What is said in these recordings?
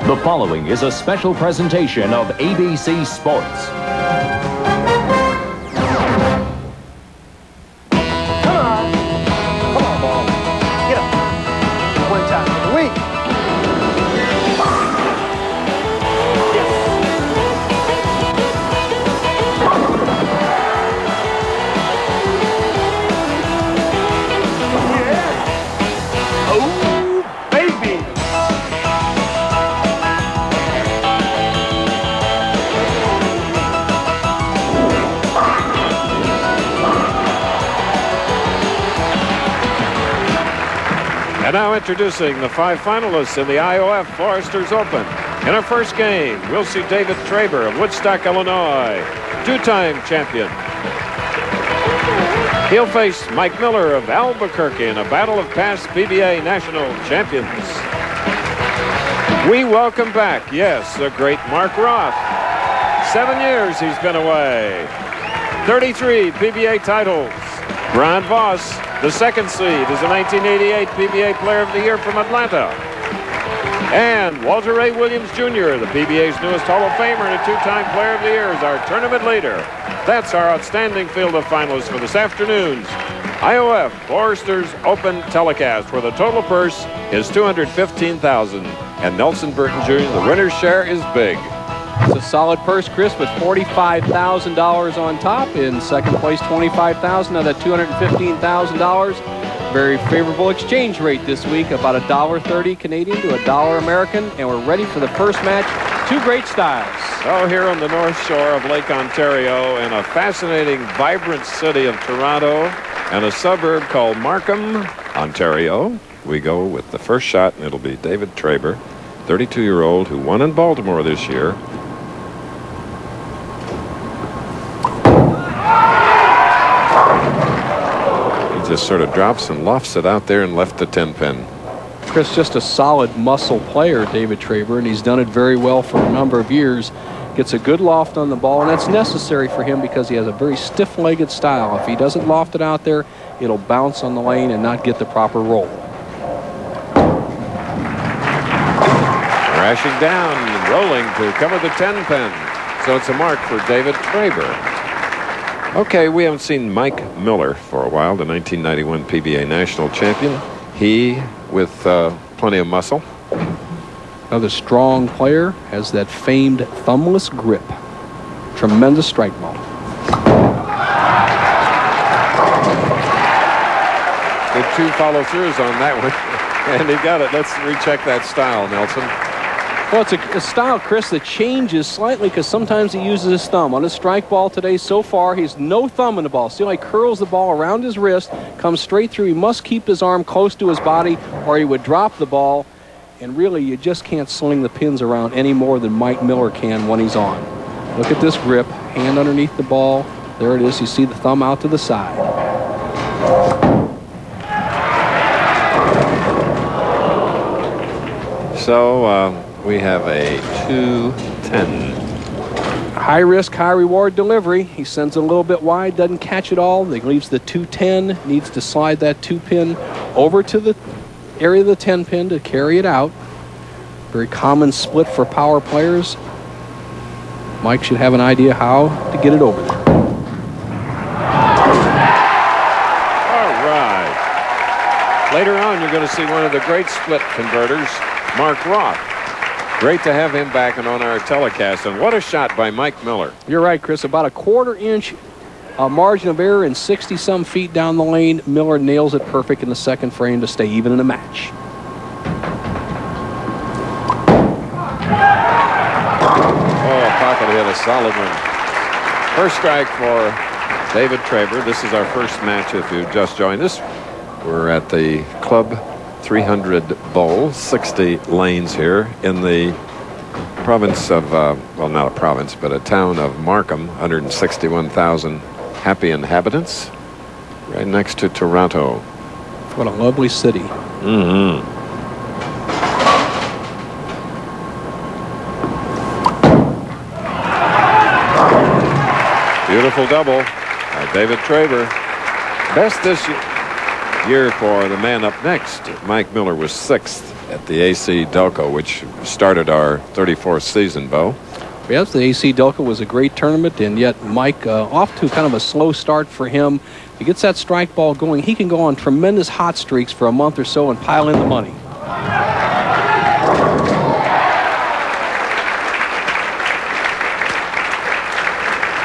The following is a special presentation of ABC Sports. Come on, ball. Get up. One time for the week. Yeah. Oh, baby. And now introducing the 5 finalists in the IOF Foresters Open. In our first game, we'll see David Traber of Woodstock, Illinois, 2-time champion. He'll face Mike Miller of Albuquerque in a battle of past PBA national champions. We welcome back, yes, the great Mark Roth. 7 years he's been away. 33 PBA titles. Brian Voss, the 2nd seed, is a 1988 PBA Player of the Year from Atlanta. And Walter Ray Williams Jr., the PBA's newest Hall of Famer and a 2-time Player of the Year, is our tournament leader. That's our outstanding field of finalists for this afternoon's IOF Foresters Open telecast, where the total purse is $215,000. And Nelson Burton Jr., the winner's share is big. It's a solid purse, Chris, with $45,000 on top. In second place, $25,000. Now that $215,000. Very favorable exchange rate this week, about $1.30 Canadian to $1 American. And we're ready for the first match. 2 great styles. Oh, here on the North Shore of Lake Ontario, in a fascinating, vibrant city of Toronto and a suburb called Markham, Ontario, we go with the first shot, and it'll be David Traber, 32-year-old who won in Baltimore this year. He just sort of drops and lofts it out there and left the 10-pin. Chris, just a solid muscle player, David Traber, and he's done it very well for a number of years. Gets a good loft on the ball, and that's necessary for him because he has a very stiff-legged style. If he doesn't loft it out there, it'll bounce on the lane and not get the proper roll. Crashing down and rolling to cover the 10-pin. So it's a mark for David Traber. Okay, we haven't seen Mike Miller for a while, the 1991 PBA national champion. He with plenty of muscle. Another strong player, has that famed thumbless grip. Tremendous strike ball. Good 2 follow-throughs on that one. And he got it. Let's recheck that style, Nelson. Well, it's a style, Chris, that changes slightly because sometimes he uses his thumb. On his strike ball today, so far, he's no thumb in the ball. See how he curls the ball around his wrist, comes straight through. He must keep his arm close to his body or he would drop the ball. And really, you just can't sling the pins around any more than Mike Miller can when he's on. Look at this grip, hand underneath the ball. There it is. You see the thumb out to the side. So we have a 2-10. High risk, high reward delivery. He sends it a little bit wide, doesn't catch it all. He leaves the 2-10, needs to slide that 2-pin over to the area of the 10-pin to carry it out. Very common split for power players. Mike should have an idea how to get it over there. All right. Later on, you're going to see one of the great split converters, Mark Roth. Great to have him back and on our telecast. And what a shot by Mike Miller. You're right, Chris. About a 1/4 inch margin of error and 60-some feet down the lane. Miller nails it perfect in the second frame to stay even in the match. Oh, a pocket hit, a solid one. First strike for David Traber. This is our first match if you just joined us. We're at the Club 300 Bowl, 60 lanes here in the province of, well, not a province, but a town of Markham, 161,000 happy inhabitants, right next to Toronto. What a lovely city. Mm-hmm. Beautiful double by David Traber. Best this year for the man up next. Mike Miller was 6th. at the AC Delco, which started our 34th season, Bo. Yes, the AC Delco was a great tournament, and yet Mike off to kind of a slow start for him. If he gets that strike ball going, he can go on tremendous hot streaks for a month or so and pile in the money.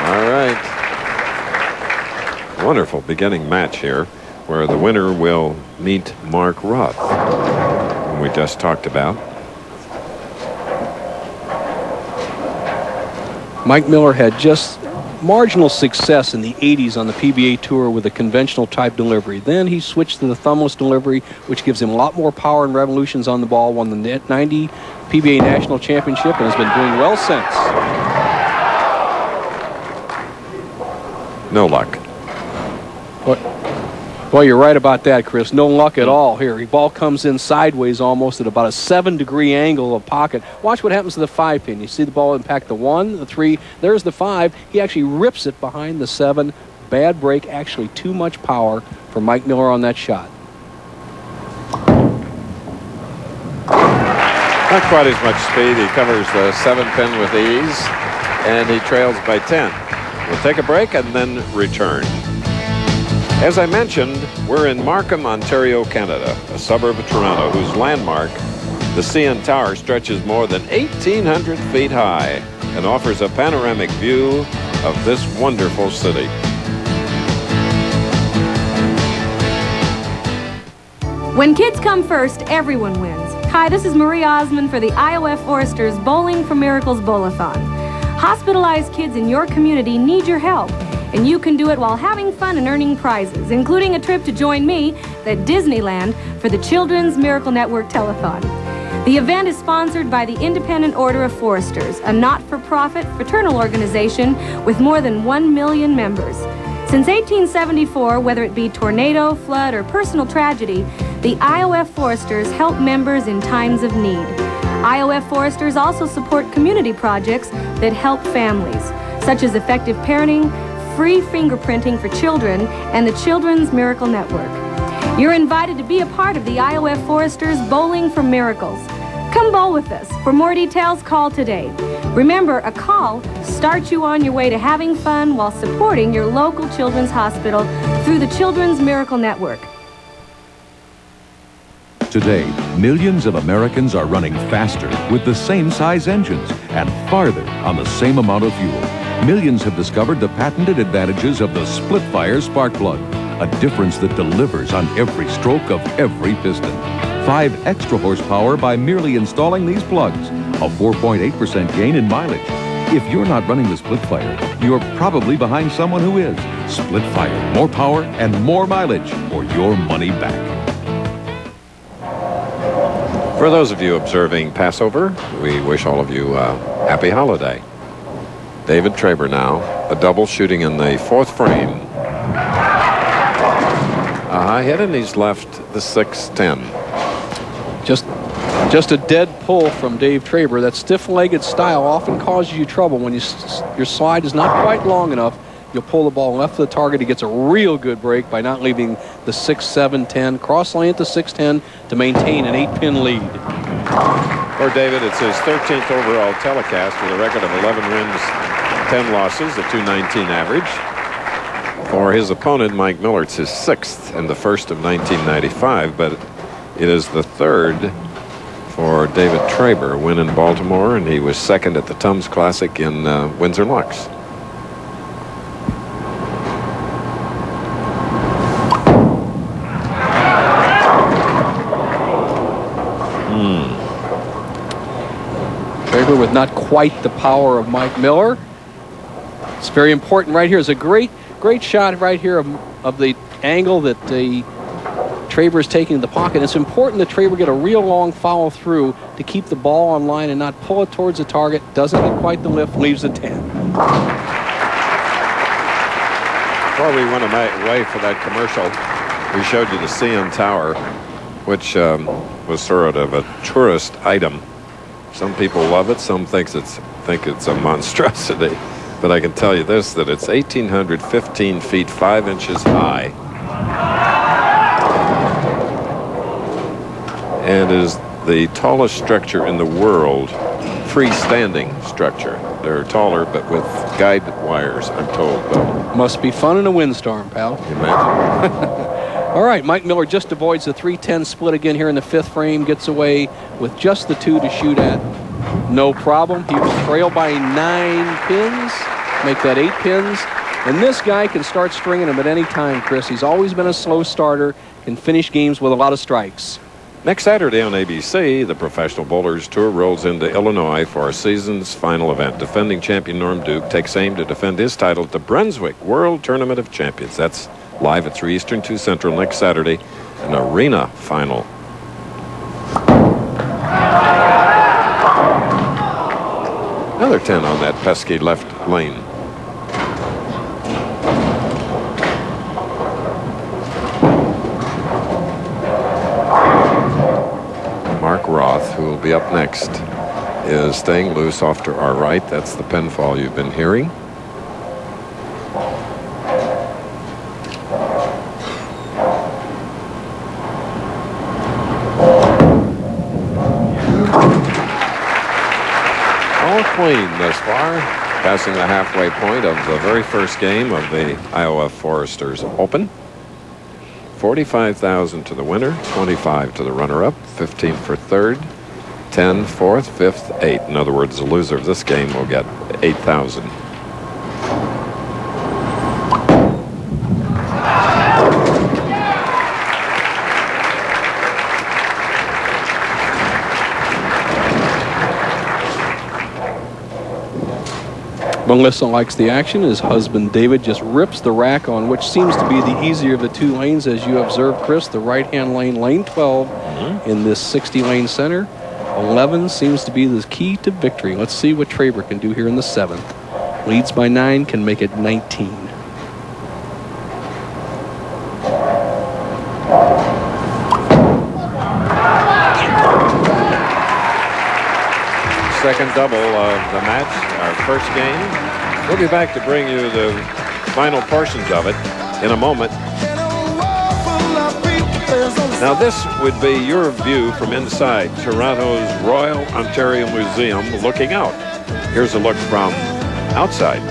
All right. Wonderful beginning match here, where the winner will meet Mark Roth, whom we just talked about. Mike Miller had just marginal success in the 80s on the PBA Tour with a conventional type delivery. Then he switched to the thumbless delivery, which gives him a lot more power and revolutions on the ball, won the 90 PBA National Championship, and has been doing well since. No luck. Well, you're right about that, Chris. No luck at all here. The ball comes in sideways almost at about a 7-degree angle of pocket. Watch what happens to the 5-pin. You see the ball impact the 1, the 3. There's the 5. He actually rips it behind the 7. Bad break. Actually too much power for Mike Miller on that shot. Not quite as much speed. He covers the 7-pin with ease, and he trails by 10. We'll take a break and then return. As I mentioned, we're in Markham, Ontario, Canada, a suburb of Toronto whose landmark, the CN Tower, stretches more than 1,800 feet high and offers a panoramic view of this wonderful city. When kids come first, everyone wins. Hi, this is Marie Osmond for the IOF Foresters Bowling for Miracles Bowl-a-thon. Hospitalized kids in your community need your help, and you can do it while having fun and earning prizes, including a trip to join me at Disneyland for the Children's Miracle Network Telethon. The event is sponsored by the Independent Order of Foresters, a not-for-profit fraternal organization with more than 1 million members. Since 1874, whether it be tornado, flood, or personal tragedy, the IOF Foresters help members in times of need. IOF Foresters also support community projects that help families, such as effective parenting, free fingerprinting for children, and the Children's Miracle Network. You're invited to be a part of the IOF Foresters Bowling for Miracles. Come bowl with us. For more details, call today. Remember, a call starts you on your way to having fun while supporting your local children's hospital through the Children's Miracle Network. Today, millions of Americans are running faster with the same size engines and farther on the same amount of fuel. Millions have discovered the patented advantages of the split-fire spark plug, a difference that delivers on every stroke of every piston. 5 extra horsepower by merely installing these plugs, a 4.8% gain in mileage. If you're not running the split-fire, you're probably behind someone who is. Split-fire, more power and more mileage for your money back. For those of you observing Passover, we wish all of you a happy holiday. David Traber now, a double shooting in the 4th frame. A high hit, and he's left the 6-10. Just a dead pull from Dave Traber. That stiff-legged style often causes you trouble when your slide is not quite long enough. You'll pull the ball left of the target. He gets a real good break by not leaving the 6-7-10. Cross lane at the 6-10 to maintain an 8-pin lead. For David, it's his 13th overall telecast with a record of 11 wins, 10 losses, a .219 average. For his opponent, Mike Miller, it's his 6th and the first of 1995, but it is the 3rd for David Traber, a win in Baltimore, and he was 2nd at the Tums Classic in Windsor Locks. Traber with not quite the power of Mike Miller. It's very important right here. It's a great shot right here of the angle that the Traber is taking to the pocket. It's important that Traber get a real long follow through to keep the ball on line and not pull it towards the target. Doesn't get quite the lift, leaves the 10. Before we went away for that commercial, we showed you the CN Tower, which was sort of a tourist item. Some people love it. Some think it's a monstrosity. But I can tell you this, that it's 1,815 feet, 5 inches high. And is the tallest structure in the world, freestanding structure. They're taller, but with guide wires, I'm told, though. Must be fun in a windstorm, pal. You imagine? All right, Mike Miller just avoids the 3-10 split again here in the 5th frame, gets away with just the 2 to shoot at. No problem. He was trailed by 9 pins, make that 8 pins. And this guy can start stringing them at any time, Chris. He's always been a slow starter, can finish games with a lot of strikes. Next Saturday on ABC, the Professional Bowlers Tour rolls into Illinois for our season's final event. Defending champion Norm Duke takes aim to defend his title at the Brunswick World Tournament of Champions. That's live at 3 Eastern, 2 Central next Saturday, an arena final. Another 10 on that pesky left lane. Mark Roth, who will be up next, is staying loose off to our right. That's the pinfall you've been hearing. All clean thus far, passing the halfway point of the very first game of the IOF Foresters Open. 45,000 to the winner, 25 to the runner-up, 15 for third, 10 fourth, fifth, 8. In other words, the loser of this game will get 8,000. Melissa likes the action. His husband David just rips the rack on which seems to be the easier of the 2 lanes, as you observed, Chris. The right-hand lane, lane 12, in this 60-lane center. 11 seems to be the key to victory. Let's see what Traber can do here in the 7th. Leads by 9, can make it 19. Second double of the match, our first game. We'll be back to bring you the final portions of it in a moment. Now this would be your view from inside Toronto's Royal Ontario Museum looking out. Here's a look from outside.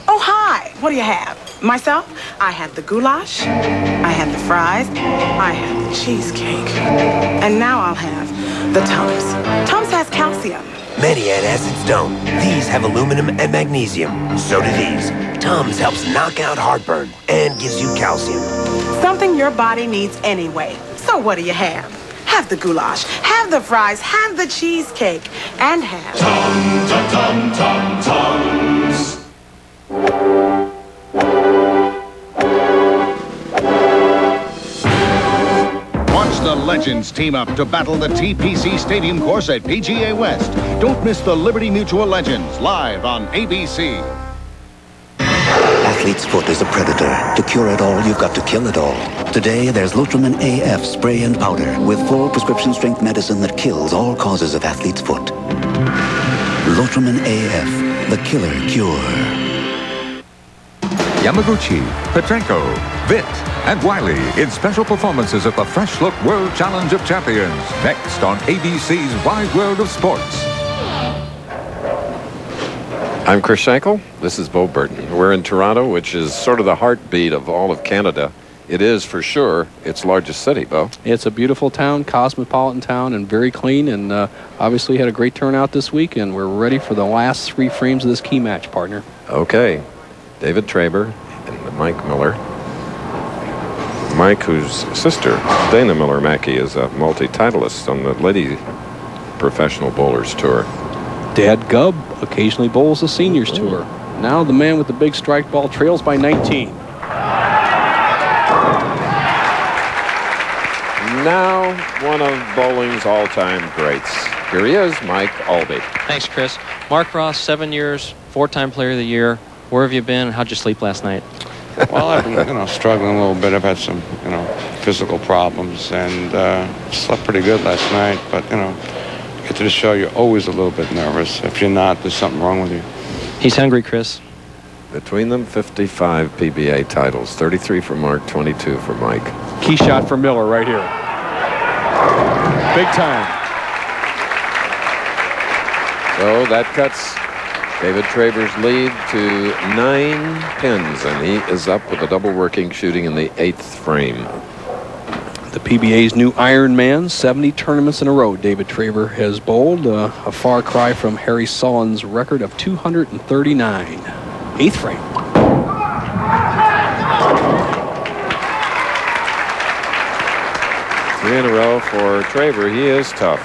Oh, hi. What do you have? Myself, I had the goulash, I had the fries, I had the cheesecake, and now I'll have the Tums. Tums has calcium. Many antacids don't. These have aluminum and magnesium. So do these. Tums helps knock out heartburn and gives you calcium. Something your body needs anyway. So what do you have? Have the goulash, have the fries, have the cheesecake, and have... Tums. Watch the legends team up to battle the TPC Stadium course at PGA West. Don't miss the Liberty Mutual Legends live on ABC. Athlete's foot is a predator. To cure it all, you've got to kill it all. Today, there's Lotramin AF spray and powder with full prescription strength medicine that kills all causes of athlete's foot. Lotramin AF, the killer cure. Yamaguchi, Petrenko, Vitt, and Wiley in special performances at the Fresh Look World Challenge of Champions. Next on ABC's Wide World of Sports. I'm Chris Schenkel. This is Bo Burton. We're in Toronto, which is sort of the heartbeat of all of Canada. It is, for sure, its largest city, Bo. It's a beautiful town, cosmopolitan town, and very clean, and obviously had a great turnout this week, and we're ready for the last 3 frames of this key match, partner. Okay. David Traber and Mike Miller. Mike, whose sister, Dana Miller Mackey, is a multi-titleist on the Lady Professional Bowlers Tour. Dad Gubb occasionally bowls the Seniors Tour. Now the man with the big strike ball trails by 19. Now one of bowling's all-time greats. Here he is, Mike Albee. Thanks, Chris. Mark Roth, 7 years, 4-time Player of the Year. Where have you been? How'd you sleep last night? Well, I've been, struggling a little bit. I've had some, physical problems, and slept pretty good last night. But, get to the show, you're always a little bit nervous. If you're not, there's something wrong with you. He's hungry, Chris. Between them, 55 PBA titles. 33 for Mark, 22 for Mike. Key shot for Miller right here. Big time. So that cuts David Traber's lead to 9 pins, and he is up with a double working, shooting in the 8th frame. The PBA's new Iron Man, 70 tournaments in a row. David Traber has bowled, a far cry from Harry Sullen's record of 239. 8th frame. 3 in a row for Traber. He is tough.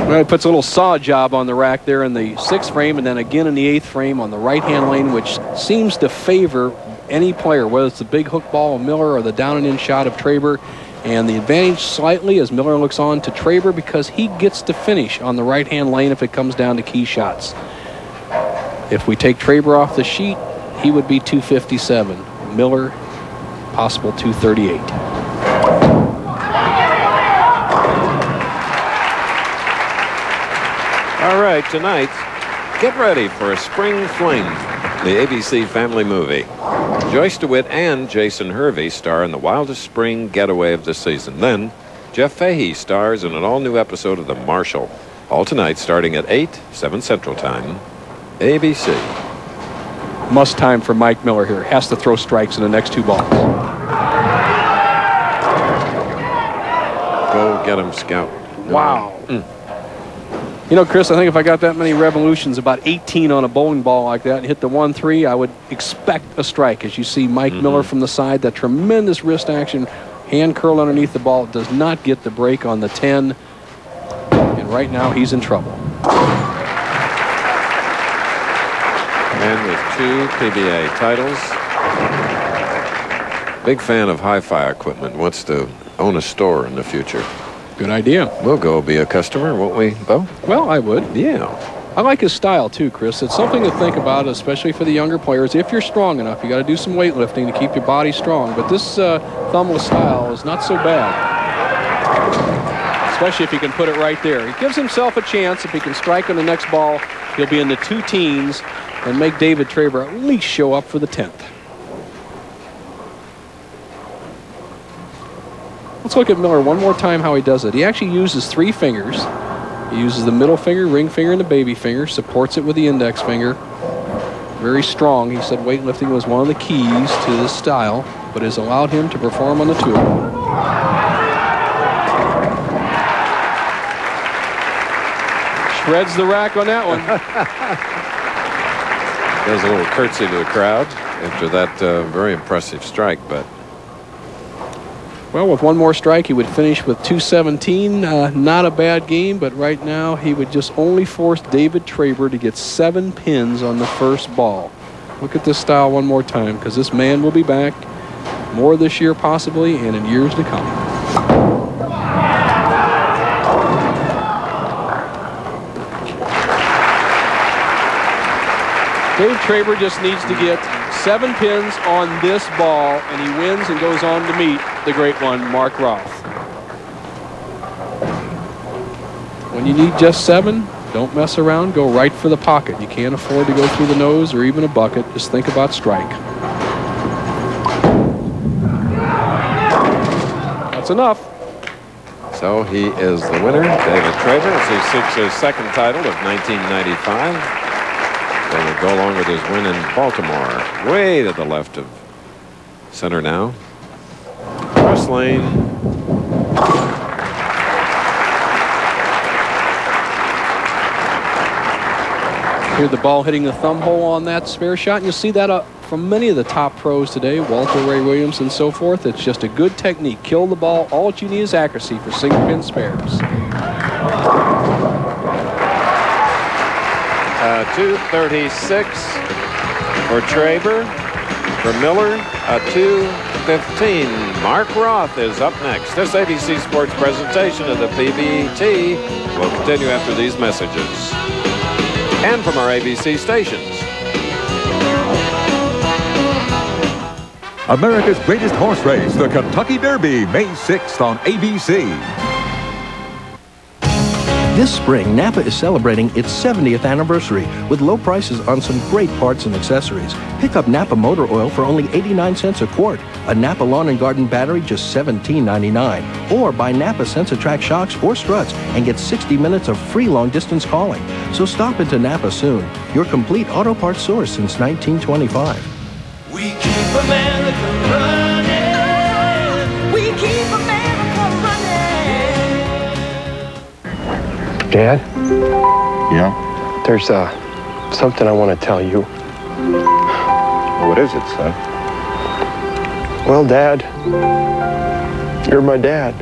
Well, he puts a little saw job on the rack there in the 6th frame, and then again in the 8th frame on the right-hand lane, which seems to favor any player, whether it's the big hook ball of Miller or the down and in shot of Traber. And the advantage slightly as Miller looks on to Traber because he gets to finish on the right-hand lane if it comes down to key shots. If we take Traber off the sheet, he would be 257. Miller, possible 238. All right, tonight, get ready for a spring fling, the ABC family movie. Joyce DeWitt and Jason Hervey star in the wildest spring getaway of the season. Then, Jeff Fahey stars in an all-new episode of The Marshal. All tonight, starting at 8, 7 Central Time, ABC. Must time for Mike Miller here. Has to throw strikes in the next 2 balls. Go get him, Scout. Wow. You know, Chris, I think if I got that many revolutions, about 18 on a bowling ball like that, and hit the 1-3, I would expect a strike. As you see Mike Miller from the side, that tremendous wrist action, hand curl underneath the ball, does not get the break on the 10. And right now, he's in trouble. And with 2 PBA titles, big fan of hi-fi equipment, wants to own a store in the future. Good idea. We'll go be a customer, won't we, Bo? Well, I would. Yeah. I like his style, too, Chris. It's something to think about, especially for the younger players. If you're strong enough, you got to do some weightlifting to keep your body strong. But this thumbless style is not so bad, especially if he can put it right there. He gives himself a chance. If he can strike on the next ball, he'll be in the 2 teens and make David Traber at least show up for the 10th. Let's look at Miller one more time how he does it. He actually uses 3 fingers. He uses the middle finger, ring finger, and the baby finger, supports it with the index finger. Very strong. He said weightlifting was one of the keys to this style, but has allowed him to perform on the tour. Shreds the rack on that one. Does a little curtsy to the crowd after that very impressive strike, but well, with 1 more strike, he would finish with 217. Not a bad game, but right now he would just only force David Traber to get 7 pins on the first ball. Look at this style one more time, because this man will be back more this year possibly and in years to come. Dave Traber just needs to get 7 pins on this ball, and he wins and goes on to meet the great one, Mark Roth. When you need just 7, don't mess around. Go right for the pocket. You can't afford to go through the nose or even a bucket. Just think about strike. That's enough. so he is the winner. David Traber, as he seeks his 2nd title of 1995. They will go along with his win in Baltimore. Way to the left of center now. Cross lane. Hear the ball hitting the thumb hole on that spare shot. And you'll see that from many of the top pros today, Walter Ray Williams and so forth. It's just a good technique. Kill the ball. All that you need is accuracy for single pin spares. 236 for Traber. For Miller, a 215. Mark Roth is up next. This ABC Sports presentation of the PBT will continue after these messages. And from our ABC stations. America's greatest horse race, the Kentucky Derby, May 6th on ABC. This spring, Napa is celebrating its 70th anniversary with low prices on some great parts and accessories. Pick up Napa motor oil for only 89 cents a quart, a Napa lawn and garden battery just $17.99, or buy Napa SensaTrack shocks or struts and get 60 minutes of free long-distance calling. So stop into Napa soon, your complete auto parts source since 1925. We keep America running. We keep America running. Dad? Yeah? There's something I want to tell you. What is it, son? Well, Dad, you're my dad.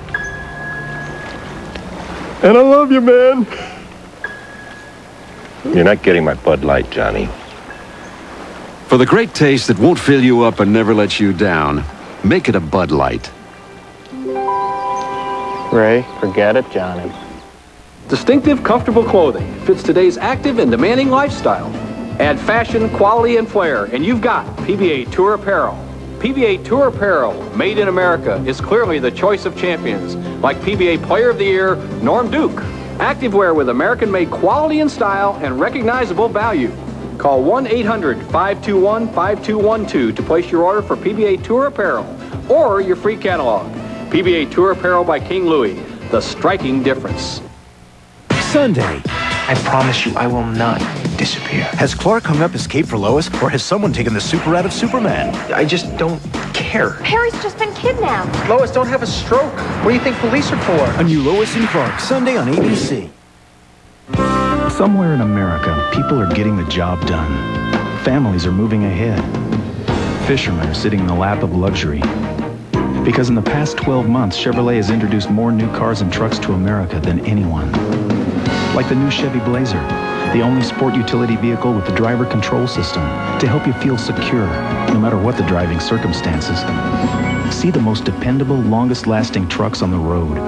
And I love you, man. You're not getting my Bud Light, Johnny. For the great taste that won't fill you up and never let you down, make it a Bud Light. Ray, forget it, Johnny. Distinctive, comfortable clothing fits today's active and demanding lifestyle. Add fashion, quality, and flair, and you've got PBA Tour Apparel. PBA Tour Apparel, made in America, is clearly the choice of champions, like PBA Player of the Year, Norm Duke. Activewear with American-made quality and style and recognizable value. Call 1-800-521-5212 to place your order for PBA Tour Apparel or your free catalog. PBA Tour Apparel by King Louie, the striking difference. Sunday. I promise you I will not disappear. Has Clark hung up his cape for Lois, or has someone taken the super out of Superman? I just don't care. Harry's just been kidnapped. Lois, don't have a stroke. What do you think police are for? A new Lois and Clark, Sunday on ABC. Somewhere in America, people are getting the job done. Families are moving ahead. Fishermen are sitting in the lap of luxury. Because in the past 12 months, Chevrolet has introduced more new cars and trucks to America than anyone. Like the new Chevy Blazer, the only sport utility vehicle with the driver control system to help you feel secure, no matter what the driving circumstances. See the most dependable, longest-lasting trucks on the road.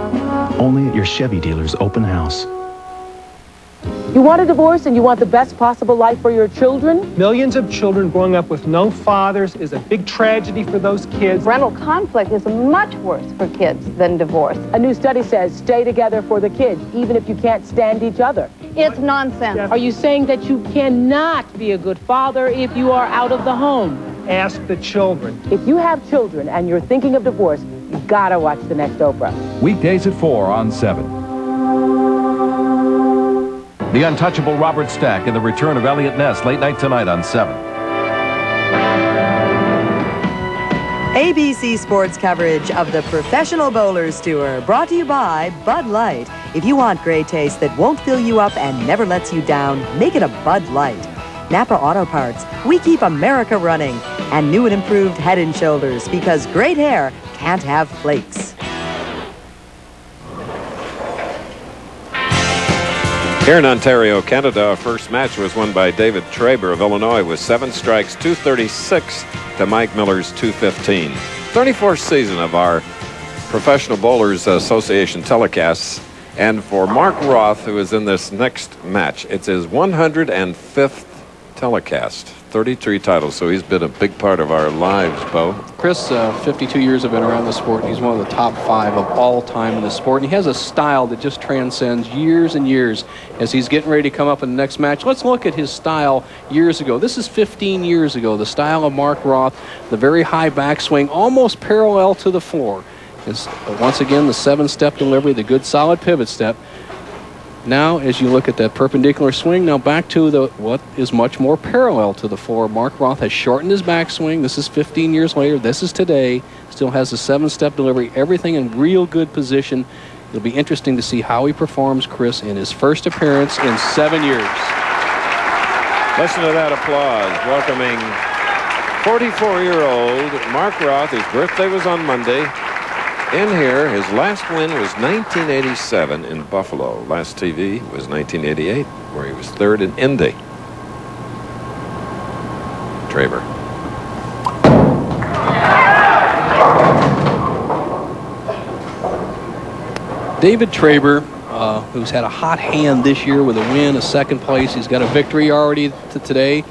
Only at your Chevy dealer's open house. You want a divorce and you want the best possible life for your children? Millions of children growing up with no fathers is a big tragedy for those kids. Parental conflict is much worse for kids than divorce. A new study says stay together for the kids, even if you can't stand each other. It's nonsense. Are you saying that you cannot be a good father if you are out of the home? Ask the children. If you have children and you're thinking of divorce, you've got to watch the next Oprah. Weekdays at 4 on 7. The untouchable Robert Stack and the return of Elliot Ness late night tonight on 7. ABC Sports coverage of the Professional Bowlers Tour, brought to you by Bud Light. If you want great taste that won't fill you up and never lets you down, make it a Bud Light. Napa Auto Parts, we keep America running. And new and improved Head & Shoulders, because great hair can't have flakes. Here in Ontario, Canada, our first match was won by David Traber of Illinois with 7 strikes, 236 to Mike Miller's 215. 34th season of our Professional Bowlers Association telecasts. And for Mark Roth, who is in this next match, it's his 105th telecast. 33 titles, so he's been a big part of our lives, Bo. Chris, 52 years have been around the sport. He's one of the top 5 of all time in the sport, and he has a style that just transcends years and years. As he's getting ready to come up in the next match, let's look at his style years ago. This is 15 years ago, the style of Mark Roth, the very high backswing, almost parallel to the floor. Is once again the 7-step delivery, the good solid pivot step. Now, as you look at that perpendicular swing, now back to what is much more parallel to the floor. Mark Roth has shortened his backswing. This is 15 years later. This is today. Still has the 7-step delivery. Everything in real good position. It'll be interesting to see how he performs, Chris, in his first appearance in 7 years. Listen to that applause. Welcoming 44-year-old Mark Roth. His birthday was on Monday. In here, his last win was 1987 in Buffalo. Last TV was 1988, where he was 3rd in Indy. Traber. David Traber, who's had a hot hand this year with a win, a 2nd place. He's got a victory already today.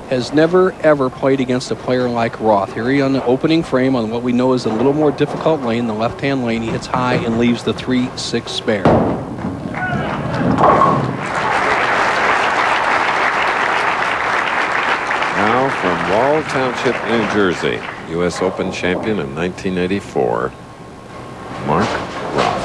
Has never, ever played against a player like Roth. Here he on the opening frame on what we know is a little more difficult lane, the left-hand lane. He hits high and leaves the 3-6 spare. Old Township, New Jersey. U.S. Open champion in 1984. Mark Roth.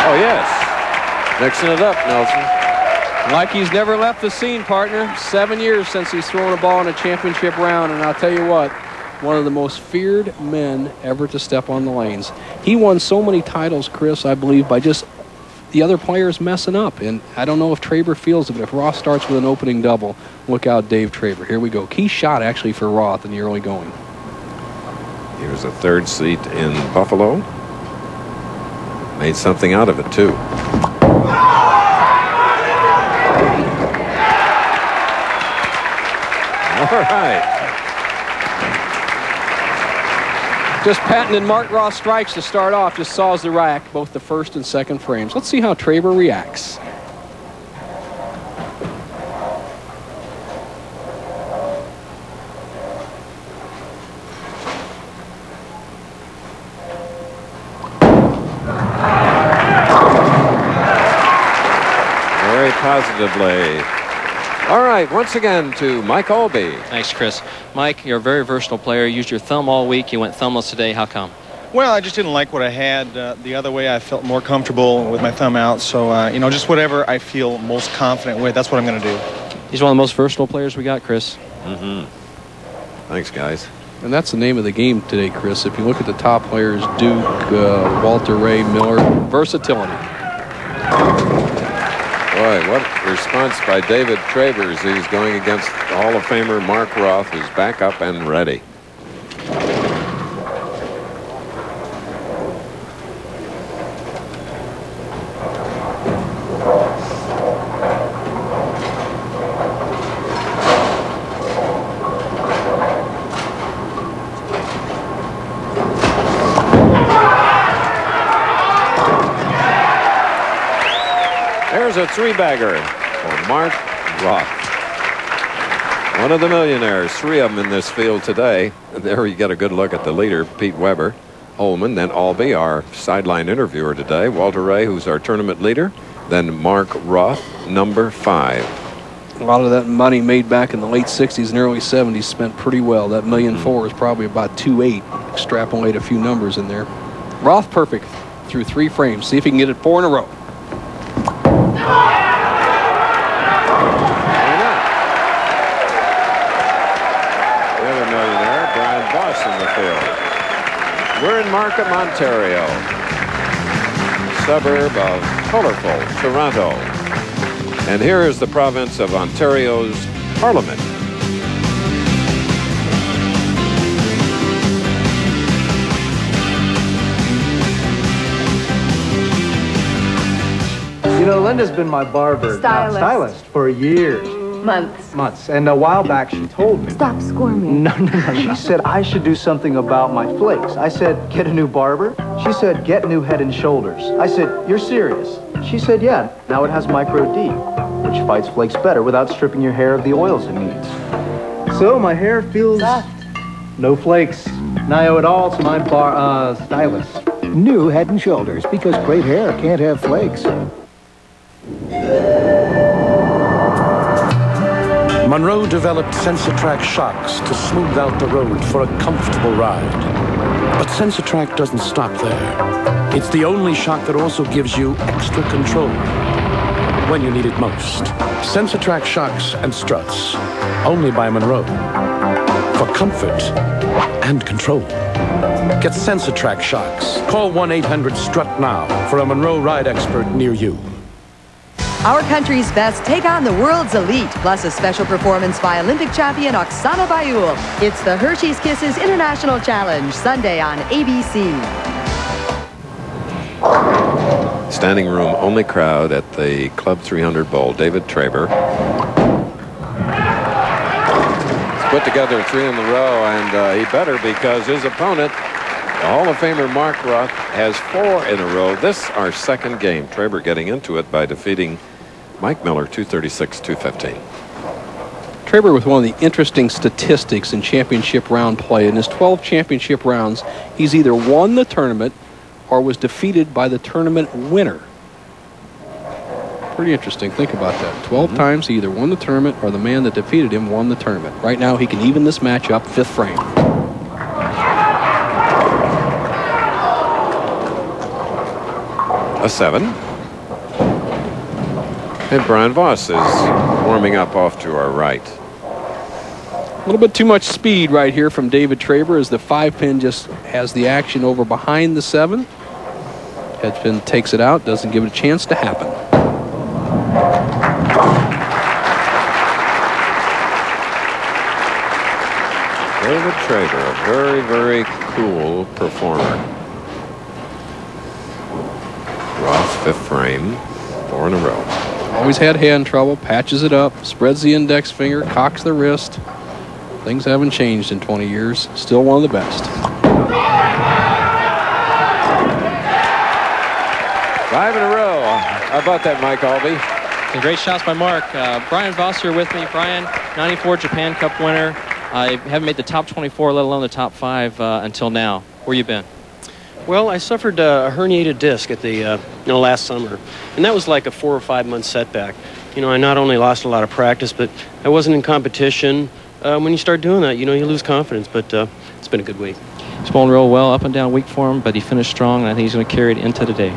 Oh, yes. Mixing it up, Nelson. Like he's never left the scene, partner. 7 years since he's thrown a ball in a championship round, and I'll tell you what, one of the most feared men ever to step on the lanes. He won so many titles, Chris, I believe, by just the other players messing up. And I don't know if Traber feels it, but if Roth starts with an opening double, look out, Dave Traber. Here we go. Key shot, actually, for Roth in the early going. Here's a third seat in Buffalo. Made something out of it, too. All right. Just patented Mark Roth strikes to start off. Just saws the rack, both the first and second frames. Let's see how Traber reacts. Very positively. All right, once again to Mike Albee. Thanks, Chris. Mike, you're a very versatile player. You used your thumb all week. You went thumbless today. How come? Well, I just didn't like what I had. The other way, I felt more comfortable with my thumb out. So, you know, just whatever I feel most confident with, that's what I'm going to do. He's one of the most versatile players we got, Chris. Mm-hmm. Thanks, guys. And that's the name of the game today, Chris. If you look at the top players, Duke, Walter Ray, Miller, versatility. Boy, what response by David Traber as he's going against Hall of Famer Mark Roth, who's back up and ready. There's a three-bagger for Mark Roth. One of the millionaires, three of them in this field today. And there you get a good look at the leader, Pete Weber, Holman, then Albee, our sideline interviewer today, Walter Ray, who's our tournament leader, then Mark Roth, number 5. A lot of that money made back in the late 60s and early 70s spent pretty well. That $1.4 million is probably about 2.8. Extrapolate a few numbers in there. Roth perfect through 3 frames. See if he can get it 4 in a row. In the field. We're in Markham, Ontario, suburb of colorful Toronto. And here is the province of Ontario's Parliament. You know, Linda's been my barber, stylist for years. Months. And a while back, she told me. Stop squirming. No. She said I should do something about my flakes. I said, get a new barber? She said, get new Head and Shoulders. I said, you're serious? She said, yeah. Now it has Micro D, which fights flakes better without stripping your hair of the oils it needs. So my hair feels no flakes. And I owe it all to my stylist. New Head and Shoulders, because great hair can't have flakes. Monroe developed Sensatrack shocks to smooth out the road for a comfortable ride. But Sensatrack doesn't stop there. It's the only shock that also gives you extra control when you need it most. Sensatrack shocks and struts, only by Monroe. For comfort and control. Get Sensatrack shocks. Call 1-800-STRUT now for a Monroe ride expert near you. Our country's best take on the world's elite, plus a special performance by Olympic champion Oksana Bayul. It's the Hershey's Kisses International Challenge, Sunday on ABC. Standing room only crowd at the Club 300 Bowl. David Traber. He's put together 3 in a row, and he better, because his opponent, the Hall of Famer Mark Roth, has 4 in a row. This our second game. Traber getting into it by defeating Mike Miller 236-215. Traber with one of the interesting statistics in championship round play. In his 12 championship rounds, he's either won the tournament or was defeated by the tournament winner. Pretty interesting. Think about that. 12 times he either won the tournament or the man that defeated him won the tournament. Right now he can even this match up, 5th frame. A 7. And Brian Voss is warming up off to our right. A little bit too much speed right here from David Traber as the 5-pin just has the action over behind the 7. Headpin takes it out, doesn't give it a chance to happen. David Traber, a very, very cool performer. Roth, 5th frame, 4 in a row. Always had hand trouble, patches it up, spreads the index finger, cocks the wrist. Things haven't changed in 20 years. Still one of the best. 5 in a row. How about that, Mike Albee? Some great shots by Mark. Brian Voss here with me. Brian, 94 Japan Cup winner. I haven't made the top 24, let alone the top 5 until now. Where you been? Well, I suffered a herniated disc at the last summer, and that was like a 4 or 5 month setback. You know, I not only lost a lot of practice, but I wasn't in competition. When you start doing that, you know, you lose confidence, but it's been a good week. He's bowling real well, up and down week for him, but he finished strong, and I think he's going to carry it into today.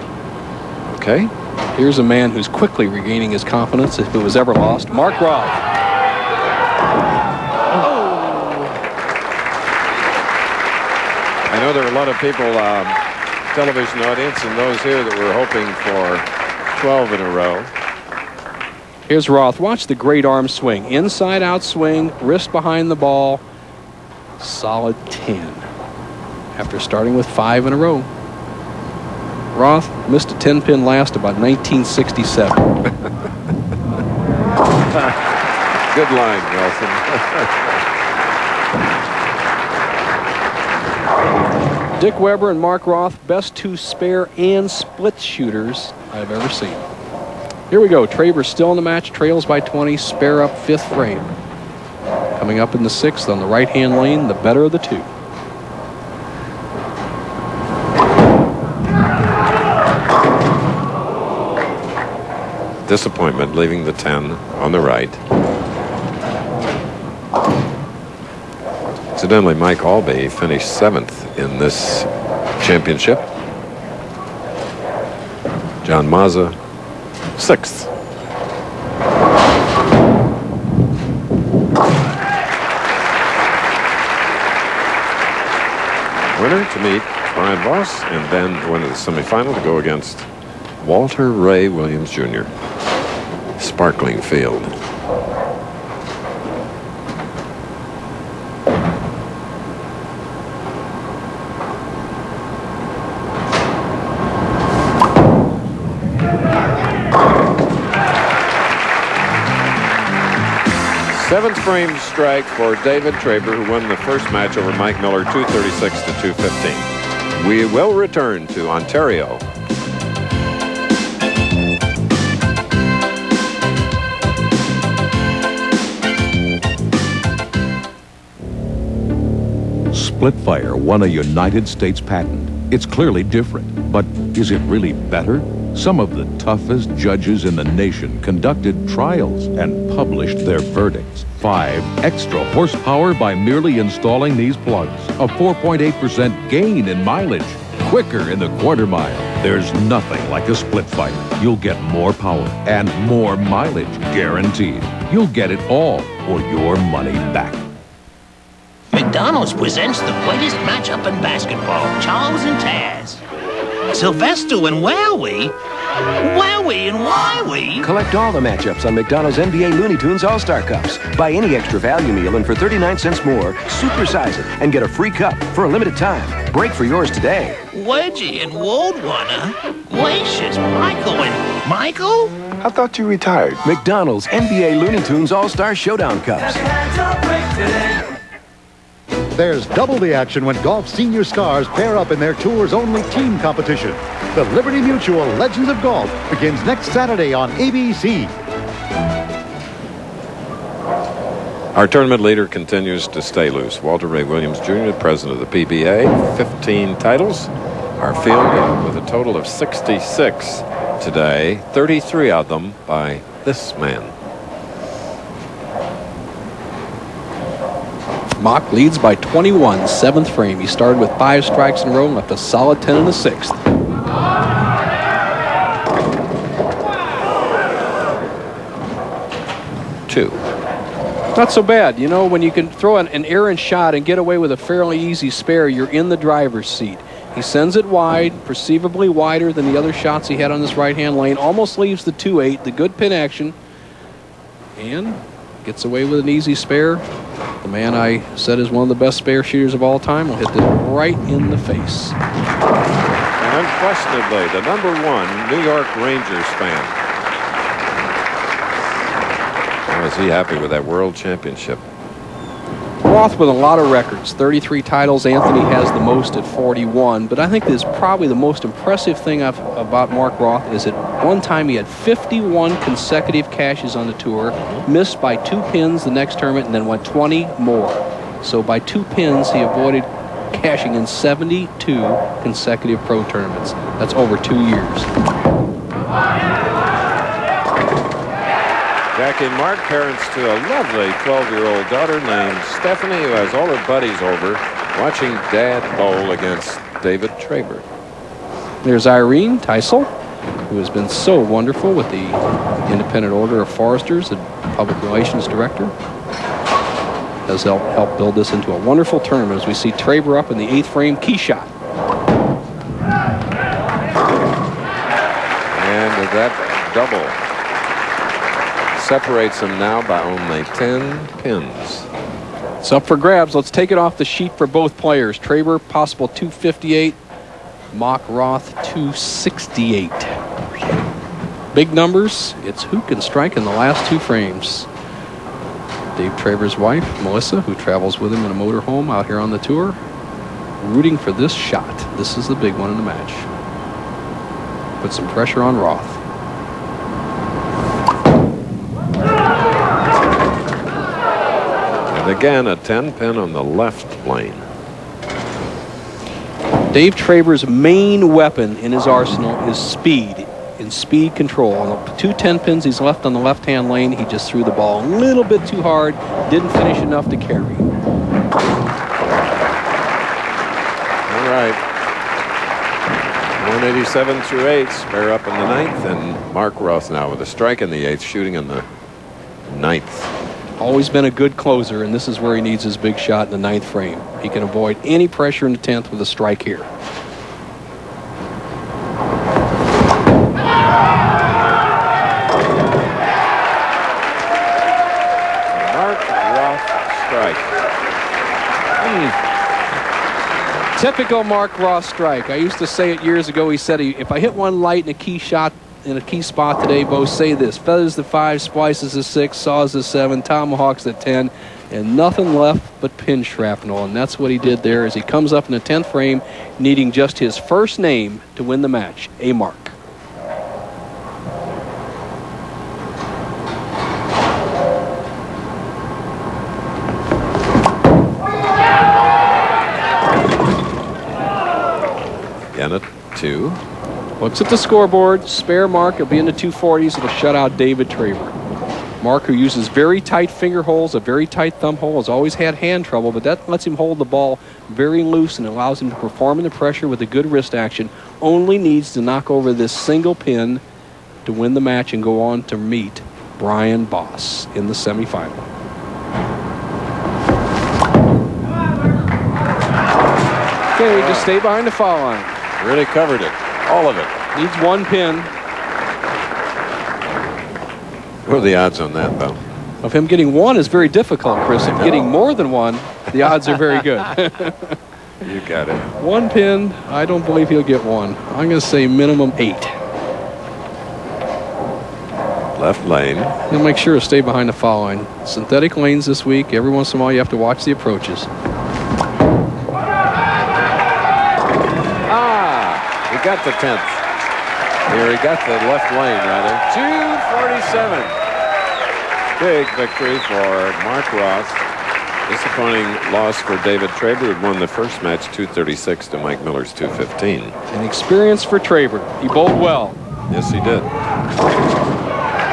Okay. Here's a man who's quickly regaining his confidence if it was ever lost. Mark Roth. I know there are a lot of people, television audience, and those here that were hoping for 12 in a row. Here's Roth. Watch the great arm swing. Inside out swing, wrist behind the ball. Solid 10. After starting with 5 in a row. Roth missed a 10-pin last about 1967. Good line, Nelson. Dick Weber and Mark Roth, best 2 spare and split shooters I've ever seen. Here we go. Traber still in the match, trails by 20, spare up 5th frame. Coming up in the 6th on the right-hand lane, the better of the 2. Disappointment, leaving the 10 on the right. Incidentally, Mike Albee finished 7th in this championship. John Mazza, 6th. Winner to meet Brian Voss, and then win the semifinal to go against Walter Ray Williams Jr. Sparkling field. Seventh frame strike for David Traber, who won the first match over Mike Miller, 236 to 215. We will return to Ontario. Splitfire won a United States patent. It's clearly different, but is it really better? Some of the toughest judges in the nation conducted trials and published their verdicts. 5 extra horsepower by merely installing these plugs. A 4.8% gain in mileage. Quicker in the quarter mile. There's nothing like a Splitfire. You'll get more power and more mileage, guaranteed. You'll get it all or your money back. McDonald's presents the greatest matchup in basketball, Charles and Taz. Sylvester and Wowie? Wowie and Wowie? Collect all the matchups on McDonald's NBA Looney Tunes All-Star Cups. Buy any extra value meal and for 39 cents more, supersize it and get a free cup for a limited time. Break for yours today. Wedgie and Woldwanner? Gracious, Michael and... Michael? I thought you retired. McDonald's NBA Looney Tunes All-Star Showdown Cups. There's double the action when golf senior stars pair up in their tour's only team competition. The Liberty Mutual Legends of Golf begins next Saturday on ABC. Our tournament leader continues to stay loose. Walter Ray Williams Jr., president of the PBA, 15 titles. our field with a total of 66 today, 33 of them by this man. Mock leads by 21, 7th frame. He started with 5 strikes in a row and left a solid 10 in the 6th. Two. Not so bad. You know, when you can throw an errant shot and get away with a fairly easy spare, you're in the driver's seat. He sends it wide, perceivably wider than the other shots he had on this right-hand lane. Almost leaves the 2-8, the good pin action, and gets away with an easy spare. The man I said is one of the best spare shooters of all time will hit this right in the face. And unquestionably, the #1 New York Rangers fan. How is he happy with that World Championship? Roth with a lot of records, 33 titles. Anthony has the most at 41. But I think this is probably the most impressive thing about Mark Roth is that one time he had 51 consecutive cashes on the tour, missed by 2 pins the next tournament, and then went 20 more. So by 2 pins, he avoided cashing in 72 consecutive pro tournaments. That's over 2 years. Jackie and Mark, parents to a lovely 12-year-old daughter named Stephanie, who has all her buddies over, watching Dad bowl against David Traber. There's Irene Teisel, who has been so wonderful with the Independent Order of Foresters, the Public Relations Director. Has helped build this into a wonderful tournament as we see Traber up in the 8th frame key shot. And that double separates them now by only 10 pins. It's up for grabs. Let's take it off the sheet for both players. Traber, possible 258. Mock Roth, 268. Big numbers. It's who can strike in the last 2 frames. Dave Traber's wife, Melissa, who travels with him in a motorhome out here on the tour, rooting for this shot. This is the big one in the match. Put some pressure on Roth. And again, a 10 pin on the left lane. Dave Traber's main weapon in his arsenal is speed, and speed control. On the 2 10 pins he's left on the left-hand lane, he just threw the ball a little bit too hard, didn't finish enough to carry. All right. 187 through 8, spare up in the 9th, and Mark Roth now with a strike in the 8th, shooting in the 9th. Always been a good closer, and this is where he needs his big shot in the 9th frame. He can avoid any pressure in the 10th with a strike here. Mark Roth strike. Typical Mark Roth strike. I used to say it years ago. He said, if I hit one light in a key shot, in a key spot today, Bo, say this: feathers the 5, splices the 6, saws the 7, tomahawks the 10, and nothing left but pin shrapnel. And that's what he did there as he comes up in the 10th frame, needing just his first name to win the match, A. Mark. Again at 2. Looks at the scoreboard. Spare Mark. It'll be in the 240s. It'll shut out David Traber. Mark, who uses very tight finger holes, a very tight thumb hole, has always had hand trouble, but that lets him hold the ball very loose and allows him to perform in the pressure with a good wrist action. Only needs to knock over this single pin to win the match and go on to meet Brian Boss in the semifinal. Okay, just stay behind the foul line. Really covered it. All of it. Needs 1 pin. What are the odds on that, though? Of him getting 1 is very difficult, Chris. If getting more than 1, the odds are very good. You got it. 1 pin, I don't believe he'll get 1. I'm going to say minimum 8. Left lane. He'll make sure to stay behind the foul line. Synthetic lanes this week. Every once in a while, you have to watch the approaches. He got the 10th. Here, he got the left lane, rather. 247. Big victory for Mark Roth Disappointing loss for David Traber, who won the first match 236 to Mike Miller's 215. An experience for Traber. He bowled well. Yes, he did.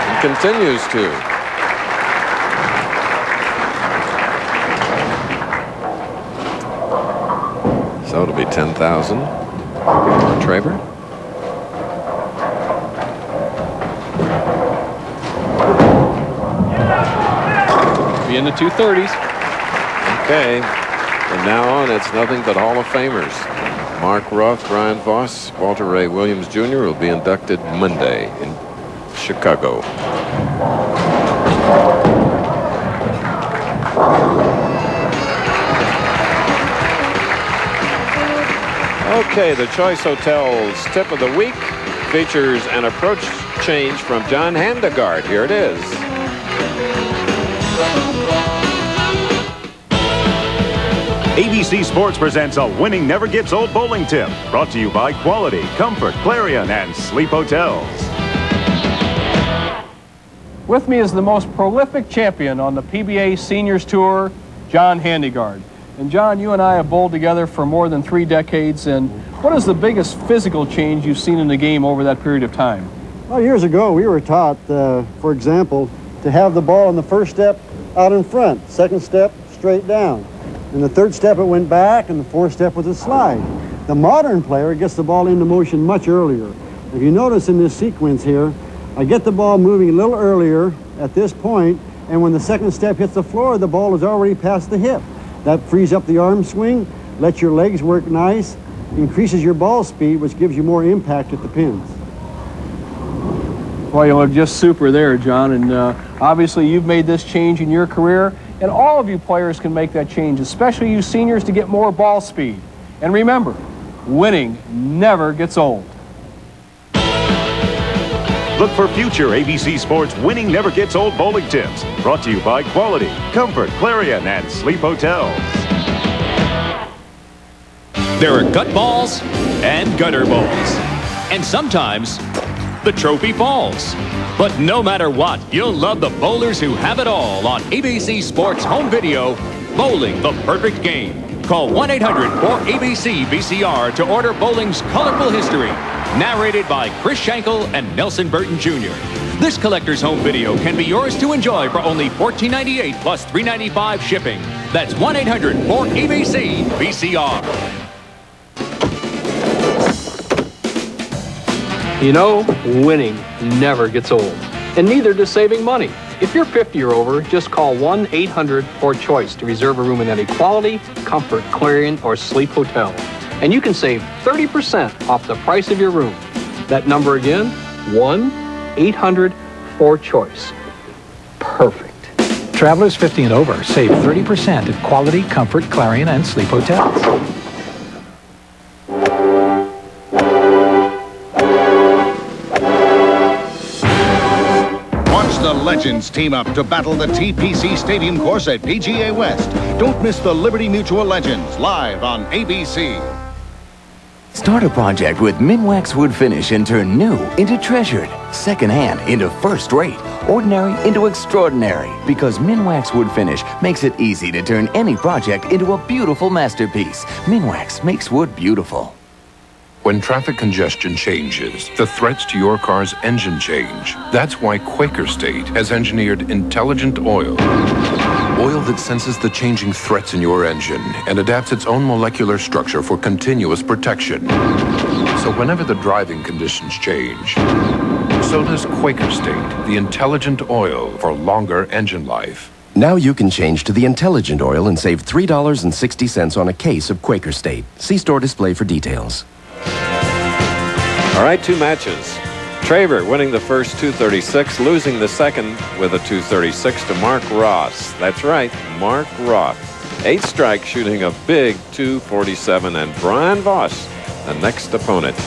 He continues to. So it'll be 10,000 for Traber. Be in the 230s. Okay. From now on, it's nothing but Hall of Famers. Mark Roth, Brian Voss, Walter Ray Williams Jr. will be inducted Monday in Chicago. Okay, the Choice Hotels Tip of the Week features an approach change from John Handegard. Here it is. ABC Sports presents a winning never gets old bowling tip. Brought to you by Quality, Comfort, Clarion, and Sleep Hotels. With me is the most prolific champion on the PBA Seniors Tour, John Handegard. And John, you and I have bowled together for more than 3 decades. And what is the biggest physical change you've seen in the game over that period of time? Well, years ago, we were taught, for example, to have the ball in the first step out in front, second step straight down. In the third step, it went back, and the fourth step was a slide. The modern player gets the ball into motion much earlier. If you notice in this sequence here, I get the ball moving a little earlier at this point, and when the second step hits the floor, the ball is already past the hip. That frees up the arm swing, lets your legs work nice, increases your ball speed, which gives you more impact at the pins. Well, you look just super there, John, and obviously you've made this change in your career, and all of you players can make that change, especially you seniors, to get more ball speed. And remember, winning never gets old. Look for future ABC Sports winning never gets old bowling tips. Brought to you by Quality, Comfort, Clarion, and Sleep Hotels. There are gut balls and gutter balls. And sometimes the trophy falls. But no matter what, you'll love the bowlers who have it all on ABC Sports Home Video, Bowling the Perfect Game. Call 1-800-4ABC-VCR to order bowling's colorful history. Narrated by Chris Schenkel and Nelson Burton Jr. This collector's home video can be yours to enjoy for only $14.98 plus $3.95 shipping. That's 1-800-4ABC-VCR. You know, winning never gets old, and neither does saving money. If you're 50 or over, just call 1-800-4CHOICE to reserve a room in any Quality, Comfort, Clarion, or Sleep Hotel. And you can save 30% off the price of your room. That number again, 1-800-4CHOICE. Perfect. Travelers 50 and over save 30% at Quality, Comfort, Clarion, and Sleep Hotels. The legends team up to battle the TPC Stadium course at PGA West. Don't miss the Liberty Mutual Legends live on ABC. Start a project with Minwax Wood Finish and turn new into treasured, secondhand into first rate, ordinary into extraordinary. Because Minwax Wood Finish makes it easy to turn any project into a beautiful masterpiece. Minwax makes wood beautiful. When traffic congestion changes, the threats to your car's engine change. That's why Quaker State has engineered intelligent oil. Oil that senses the changing threats in your engine and adapts its own molecular structure for continuous protection. So whenever the driving conditions change, so does Quaker State, the intelligent oil for longer engine life. Now you can change to the intelligent oil and save $3.60 on a case of Quaker State. See store display for details. All right, 2 matches. Traber winning the first 236, losing the second with a 236 to Mark Ross. That's right, Mark Roth. 8 strikes, shooting a big 247, and Brian Voss, the next opponent.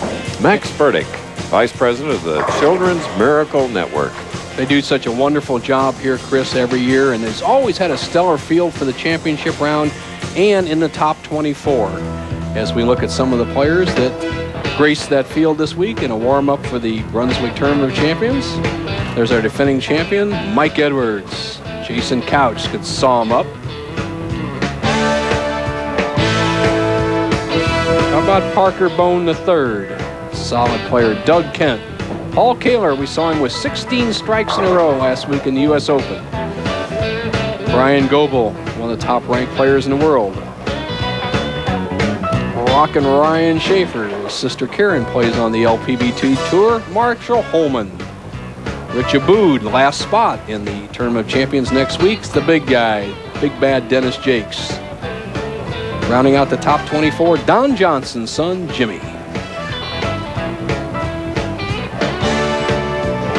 Max Burdick, Vice President of the Children's Miracle Network. They do such a wonderful job here, Chris, every year, and has always had a stellar field for the championship round and in the top 24. As we look at some of the players that graced that field this week in a warm-up for the Brunswick Tournament of Champions. There's our defending champion, Mike Edwards. Jason Couch could saw him up. about Parker Bone III? Solid player. Doug Kent. Paul Kaler, we saw him with 16 strikes in a row last week in the U.S. Open. Brian Goebel, one of the top-ranked players in the world. Rockin' Ryan Schaefer. His sister Karen plays on the LPB2 Tour. Marshall Holman. Rich Abood, last spot in the Tournament of Champions next week's the big guy, big bad Dennis Jakes. Rounding out the top 24, Don Johnson's son, Jimmy.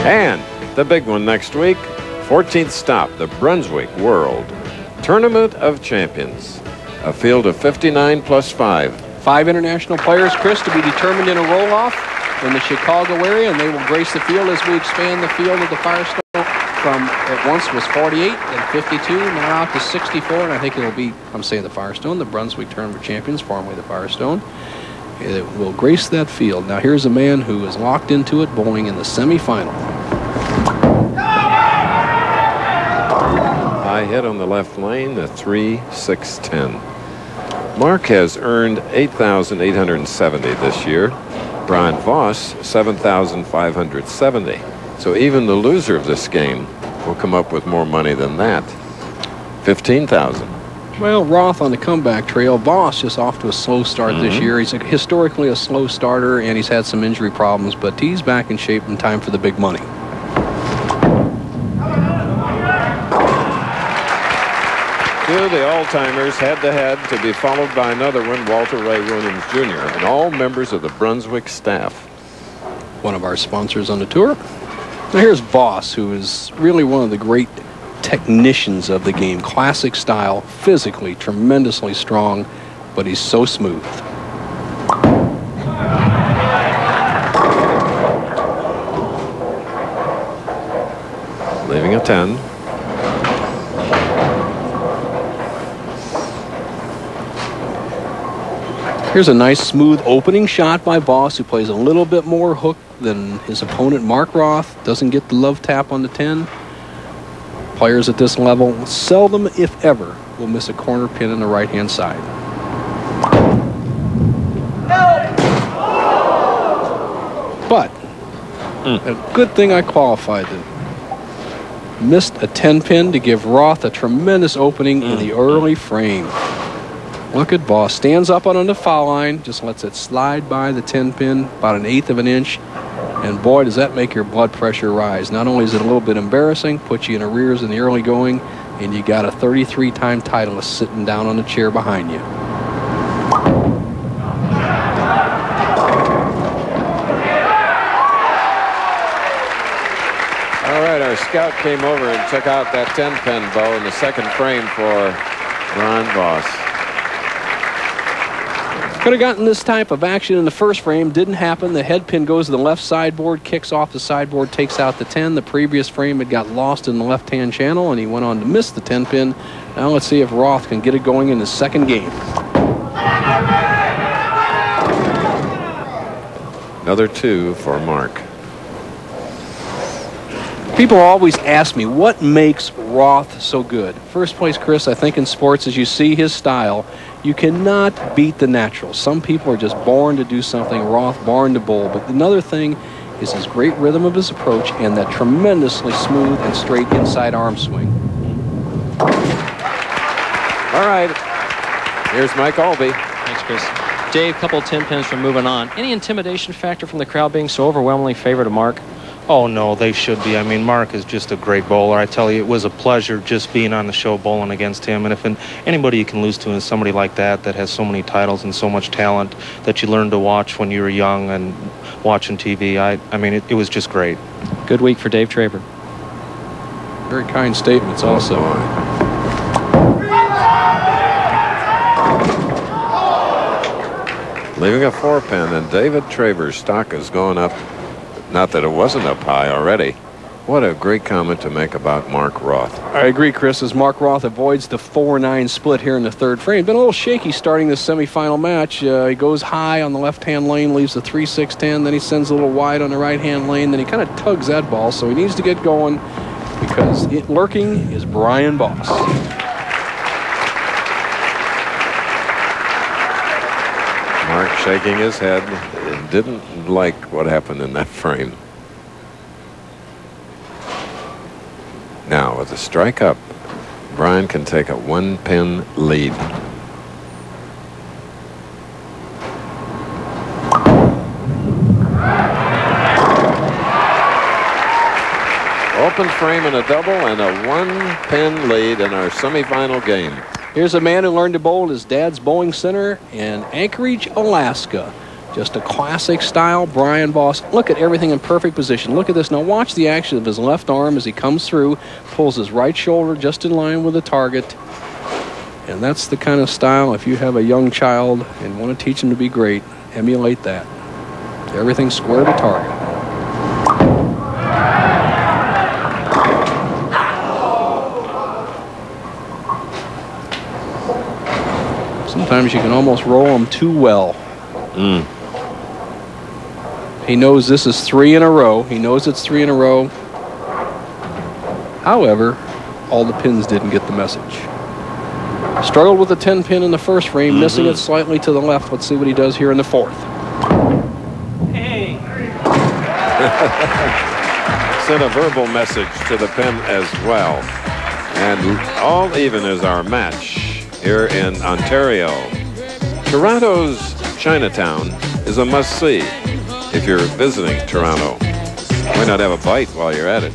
And the big one next week, 14th stop, the Brunswick World Tournament of Champions. A field of 59 plus 5. 5 international players, Chris, to be determined in a roll-off in the Chicago area, and they will grace the field as we expand the field of the Firestone from, at once was 48 and 52, now out to 64, and I think it will be, I'm saying the Firestone, the Brunswick Tournament of Champions, formerly the Firestone. It will grace that field. Now here's a man who is locked into it, bowling in the semifinal. High hit on the left lane, the 3-6-10. Mark has earned 8,870 this year. Brian Voss, 7,570. So even the loser of this game will come up with more money than that. 15,000. Well, Roth on the comeback trail. Voss just off to a slow start this year. He's historically a slow starter, and he's had some injury problems, but he's back in shape in time for the big money. Two of the all-timers head-to-head to be followed by another one, Walter Ray Williams Jr., and all members of the Brunswick staff. One of our sponsors on the tour. Now here's Voss, who is really one of the great technicians of the game. Classic style, physically tremendously strong, but he's so smooth. Leaving a 10. Here's a nice smooth opening shot by Voss, who plays a little bit more hook than his opponent Mark Roth. Doesn't get the love tap on the 10. Players at this level seldom, if ever, will miss a corner pin on the right-hand side. But a good thing I qualified it. Missed a 10-pin to give Roth a tremendous opening in the early frame. Look at Voss. Stands up on the foul line, just lets it slide by the 10-pin, about 1/8 of an inch. And boy, does that make your blood pressure rise. Not only is it a little bit embarrassing, puts you in arrears in the early going, and you got a 33-time titleist sitting down on the chair behind you. All right, our scout came over and took out that 10-pin bow in the second frame for Ron Voss. Could have gotten this type of action in the first frame. Didn't happen. The head pin goes to the left sideboard, kicks off the sideboard, takes out the 10. The previous frame had got lost in the left-hand channel, and he went on to miss the 10 pin. Now let's see if Roth can get it going in his second game. Another 2 for Mark. People always ask me, what makes Roth so good? First place, Chris, I think in sports, as you see his style, you cannot beat the natural. Some people are just born to do something. Roth, born to bowl. But another thing is his great rhythm of his approach and that tremendously smooth and straight inside arm swing. All right. Here's Mike Albee. Thanks, Chris. Dave, couple 10 pins from moving on. Any intimidation factor from the crowd being so overwhelmingly favored of Mark? Oh, no, they should be. I mean, Mark is just a great bowler. I tell you, it was a pleasure just being on the show bowling against him. And if anybody you can lose to is somebody like that has so many titles and so much talent that you learned to watch when you were young and watching TV, I mean, it was just great. Good week for Dave Traver. Very kind statements also. Leaving a 4-pin, and David Traver's stock has gone up. Not that it wasn't up high already. What a great comment to make about Mark Roth. I agree, Chris, as Mark Roth avoids the 4-9 split here in the third frame. Been a little shaky starting the semifinal match. He goes high on the left-hand lane, leaves the 3-6-10, then he sends a little wide on the right-hand lane, then he kind of tugs that ball, so he needs to get going because lurking is Brian Voss. Mark shaking his head. Didn't like what happened in that frame. Now, with a strike up, Brian can take a 1-pin lead. Open frame and a double and a 1-pin lead in our semifinal game. Here's a man who learned to bowl at his dad's bowling center in Anchorage, Alaska. Just a classic style, Brian Voss. Look at everything in perfect position. Look at this. Now watch the action of his left arm as he comes through, pulls his right shoulder just in line with the target. And that's the kind of style, if you have a young child and want to teach him to be great, emulate that. Everything square to target. Sometimes you can almost roll them too well. He knows this is 3 in a row. He knows it's 3 in a row. However, all the pins didn't get the message. Struggled with the 10-pin in the first frame, missing it slightly to the left. Let's see what he does here in the fourth. Hey! Sent a verbal message to the pin as well. And all even is our match here in Ontario. Toronto's Chinatown is a must-see if you're visiting Toronto. Why not have a bite while you're at it?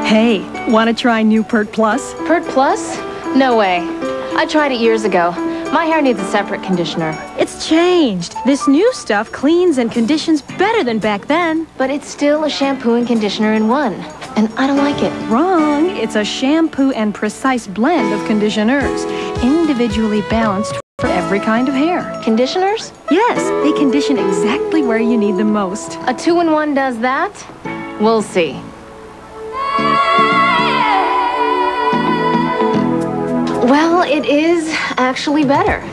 Hey, want to try new Pert Plus? Pert Plus? No way. I tried it years ago. My hair needs a separate conditioner. It's changed. This new stuff cleans and conditions better than back then. But it's still a shampoo and conditioner in one. And I don't like it. Wrong. It's a shampoo and precise blend of conditioners. Individually balanced for every kind of hair. Conditioners? Yes, they condition exactly where you need them most. A 2-in-1 does that? We'll see. Well, it is actually better.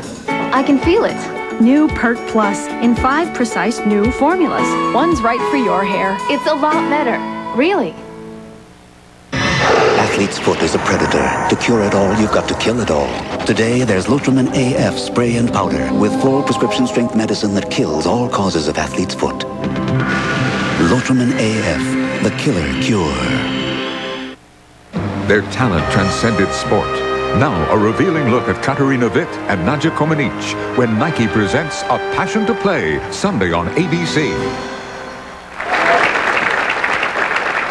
I can feel it. New Pert Plus in 5 precise new formulas. One's right for your hair. It's a lot better. Really. Athlete's foot is a predator. To cure it all, you've got to kill it all. Today, there's Lotramin AF spray and powder with full prescription strength medicine that kills all causes of athlete's foot. Lotramin AF, the killer cure. Their talent transcended sport. Now, a revealing look at Katarina Witt and Nadja Comaneci when Nike presents A Passion to Play, Sunday on ABC.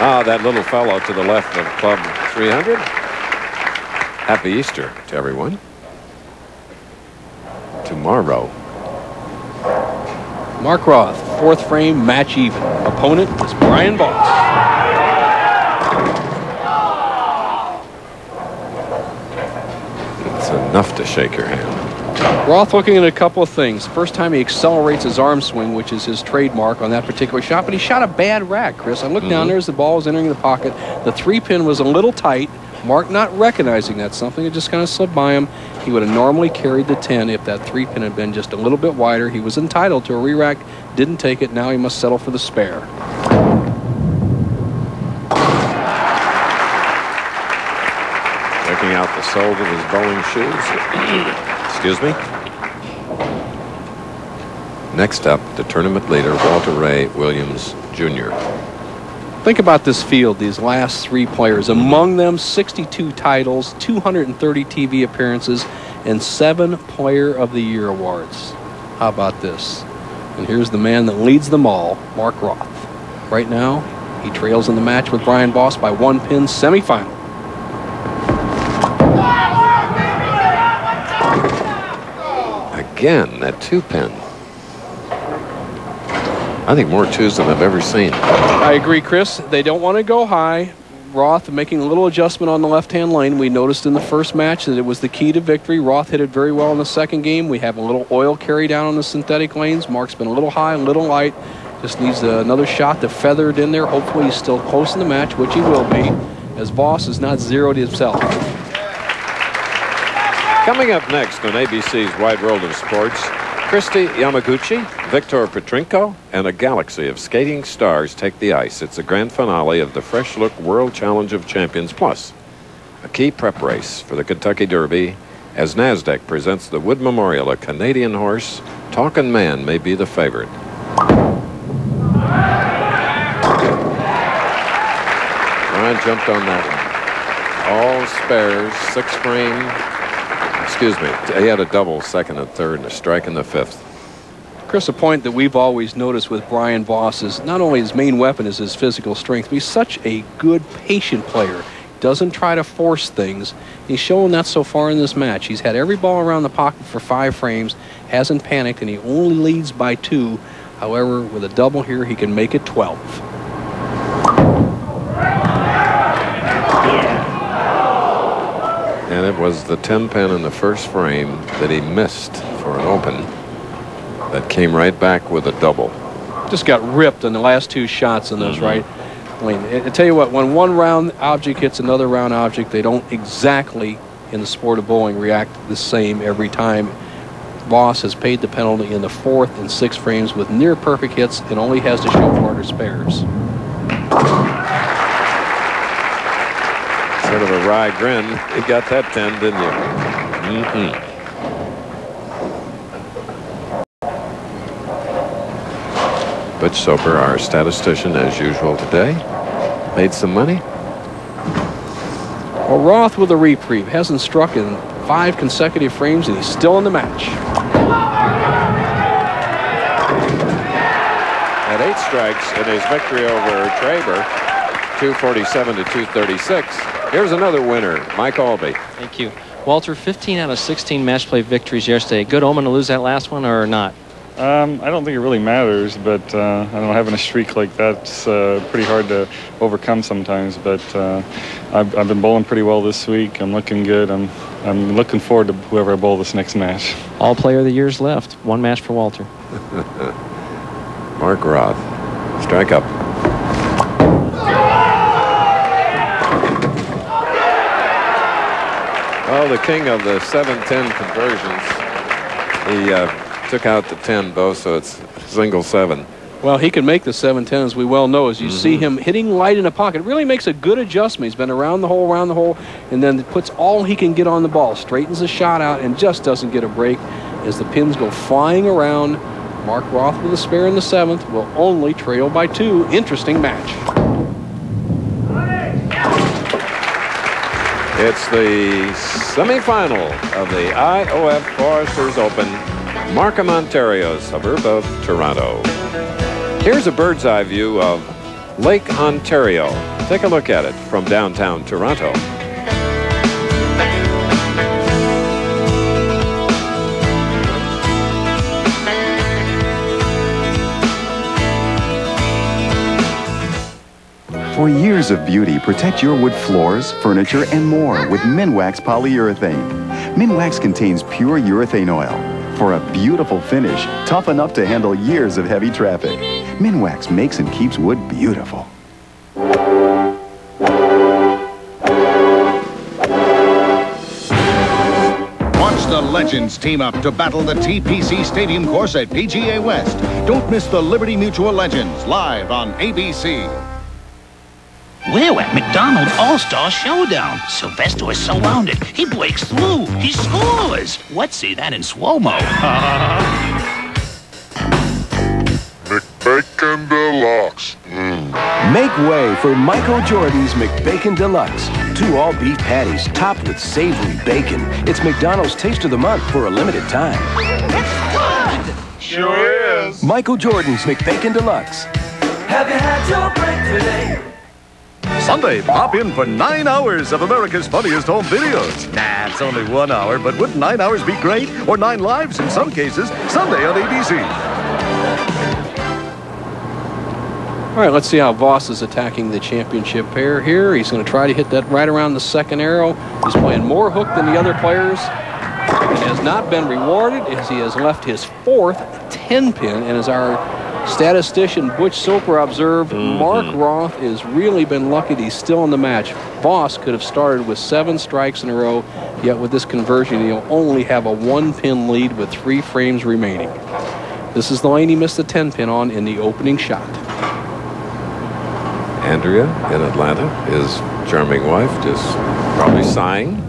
Ah, that little fellow to the left of Club 300. Happy Easter to everyone. Tomorrow. Mark Roth, fourth frame, match even. Opponent is Brian Voss. Enough to shake your hand. Roth looking at a couple of things. First time he accelerates his arm swing, which is his trademark on that particular shot, but he shot a bad rack, Chris. I looked down there as the ball was entering the pocket. The 3-pin was a little tight. Mark not recognizing that something had just kind of slipped by him. He would have normally carried the 10 if that 3-pin had been just a little bit wider. He was entitled to a re-rack, didn't take it. Now he must settle for the spare. Checking out the soles of his bowling shoes. Excuse me. Next up, the tournament leader, Walter Ray Williams, Jr. Think about this field, these last 3 players. Among them, 62 titles, 230 TV appearances, and 7 Player of the Year awards. How about this? And here's the man that leads them all, Mark Roth. Right now, he trails in the match with Brian Voss by 1 pin, semifinal. Again, that 2-pin. I think more 2s than I've ever seen. I agree, Chris. They don't want to go high. Roth making a little adjustment on the left-hand lane. We noticed in the first match that it was the key to victory. Roth hit it very well in the second game. We have a little oil carry down on the synthetic lanes. Mark's been a little high, a little light. Just needs another shot to feather it in there. Hopefully he's still close in the match, which he will be, as Voss is not zeroed himself. Coming up next on ABC's Wide World of Sports, Christy Yamaguchi, Victor Petrenko, and a galaxy of skating stars take the ice. It's the grand finale of the Fresh Look World Challenge of Champions Plus, a key prep race for the Kentucky Derby as NASDAQ presents the Wood Memorial. A Canadian horse, Talkin' Man, may be the favorite. Ryan jumped on that one. All spares, 6 frame. Excuse me, he had a double second and third and a strike in the 5th. Chris, a point that we've always noticed with Brian Voss is not only his main weapon is his physical strength, but he's such a good, patient player. Doesn't try to force things. He's shown that so far in this match. He's had every ball around the pocket for 5 frames, hasn't panicked, and he only leads by 2. However, with a double here, he can make it 12. And it was the 10-pin in the first frame that he missed for an open that came right back with a double. Just got ripped in the last 2 shots in those, right? I mean, I tell you what, when one round object hits another round object, they don't exactly, in the sport of bowling, react the same every time. Voss has paid the penalty in the 4th and 6th frames with near perfect hits and only has to show harder spares. Sort of a wry grin. You got that 10, didn't you? Butch Soper, our statistician, as usual today, made some money. Well, Roth with a reprieve. Hasn't struck in 5 consecutive frames, and he's still in the match. Had 8 strikes in his victory over Traber, 247 to 236. Here's another winner, Mike Albee. Thank you. Walter, 15 out of 16 match play victories yesterday. Good omen to lose that last one or not? I don't think it really matters, but I don't know, having a streak like that's pretty hard to overcome sometimes. But I've been bowling pretty well this week. I'm looking good. I'm looking forward to whoever I bowl this next match. All player of the year's left. 1 match for Walter. Mark Roth, strike up. Oh, the king of the 7-10 conversions. He took out the 10, both, so it's single 7. Well, he can make the 7-10, as we well know. As you see him hitting light in the pocket, it really makes a good adjustment. He's been around the hole, and then puts all he can get on the ball, straightens the shot out, and just doesn't get a break. As the pins go flying around, Mark Roth with a spare in the 7th will only trail by 2. Interesting match. It's the semifinal of the IOF Foresters Open, Markham, Ontario, suburb of Toronto. Here's a bird's eye view of Lake Ontario. Take a look at it from downtown Toronto. For years of beauty, protect your wood floors, furniture, and more with Minwax polyurethane. Minwax contains pure urethane oil for a beautiful finish, tough enough to handle years of heavy traffic. Minwax makes and keeps wood beautiful. Watch the legends team up to battle the TPC Stadium course at PGA West. Don't miss the Liberty Mutual Legends live on ABC. We're at McDonald's All-Star Showdown. Sylvester is surrounded. He breaks through. He scores. Let's see that in slow-mo. McBacon Deluxe. Make way for Michael Jordan's McBacon Deluxe. 2 all-beef patties topped with savory bacon. It's McDonald's Taste of the Month for a limited time. It's good. Sure is. Michael Jordan's McBacon Deluxe. Have you had your break today? Sunday, pop in for 9 hours of America's Funniest Home Videos. Nah, it's only 1 hour, but wouldn't 9 hours be great? Or 9 lives in some cases, Sunday on ABC. All right, let's see how Voss is attacking the championship pair here. He's going to try to hit that right around the 2nd arrow. He's playing more hook than the other players. It has not been rewarded as he has left his 4th 10-pin, and as our statistician Butch Soper observed, Mark Roth has really been lucky that he's still in the match. Voss could have started with 7 strikes in a row, Yet with this conversion, he'll only have a 1-pin lead with 3 frames remaining. This is the lane he missed the 10-pin on in the opening shot. Andrea in Atlanta, his charming wife, just probably sighing.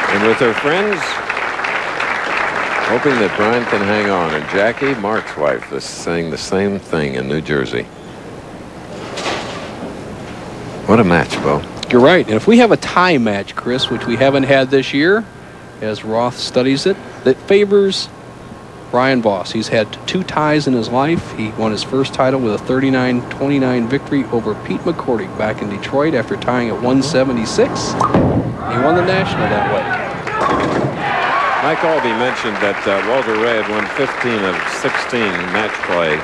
And with her friends, hoping that Brian can hang on. And Jackie, Mark's wife, is saying the same thing in New Jersey. What a match, Bo. You're right. And if we have a tie match, Chris, which we haven't had this year, as Roth studies it, that favors Brian Voss. He's had 2 ties in his life. He won his first title with a 39-29 victory over Pete McCordy back in Detroit after tying at 176. He won the National that way. Mike Albee mentioned that Walter Ray had won 15 of 16 match play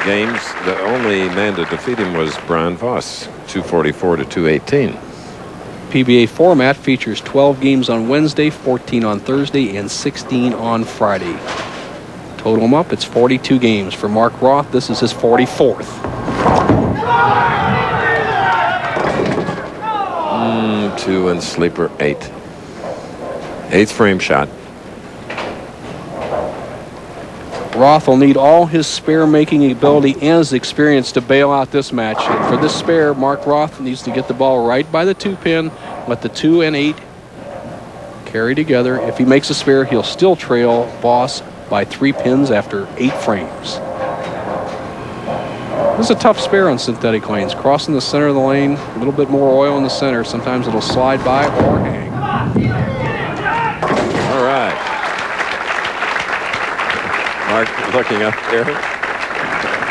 games. The only man to defeat him was Brian Voss, 244 to 218. PBA format features 12 games on Wednesday, 14 on Thursday, and 16 on Friday. Total them up, it's 42 games. For Mark Roth, this is his 44th. 2 and sleeper 8. 8th frame shot. Roth will need all his spare-making ability and his experience to bail out this match. And for this spare, Mark Roth needs to get the ball right by the 2-pin, let the 2 and 8 carry together. If he makes a spare, he'll still trail Voss by 3 pins after 8 frames. This is a tough spare on synthetic lanes. Crossing the center of the lane, a little bit more oil in the center. Sometimes it'll slide by or hang. All right. Mark looking up there.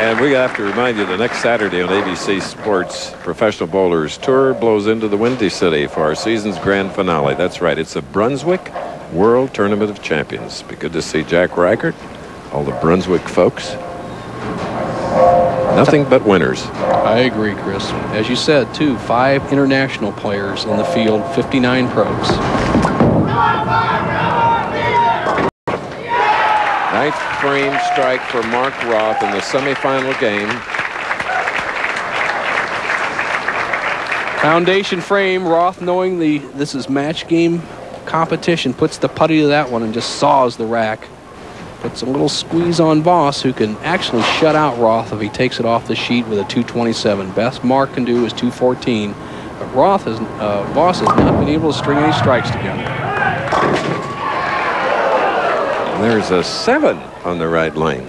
And we have to remind you, the next Saturday on ABC Sports, Professional Bowlers Tour blows into the Windy City for our season's grand finale. That's right. It's the Brunswick World Tournament of Champions. Be good to see Jack Reichert, all the Brunswick folks. Nothing but winners. I agree, Chris. As you said, too, 5 international players in the field, 59 pros. 9th frame strike for Mark Roth in the semifinal game. Foundation frame. Roth, knowing this is match game competition, puts the putty to that one and just saws the rack. Puts a little squeeze on Voss, who can actually shut out Roth if he takes it off the sheet with a 227. Best Mark can do is 214. But Voss has not been able to string any strikes together. There's a 7 on the right lane.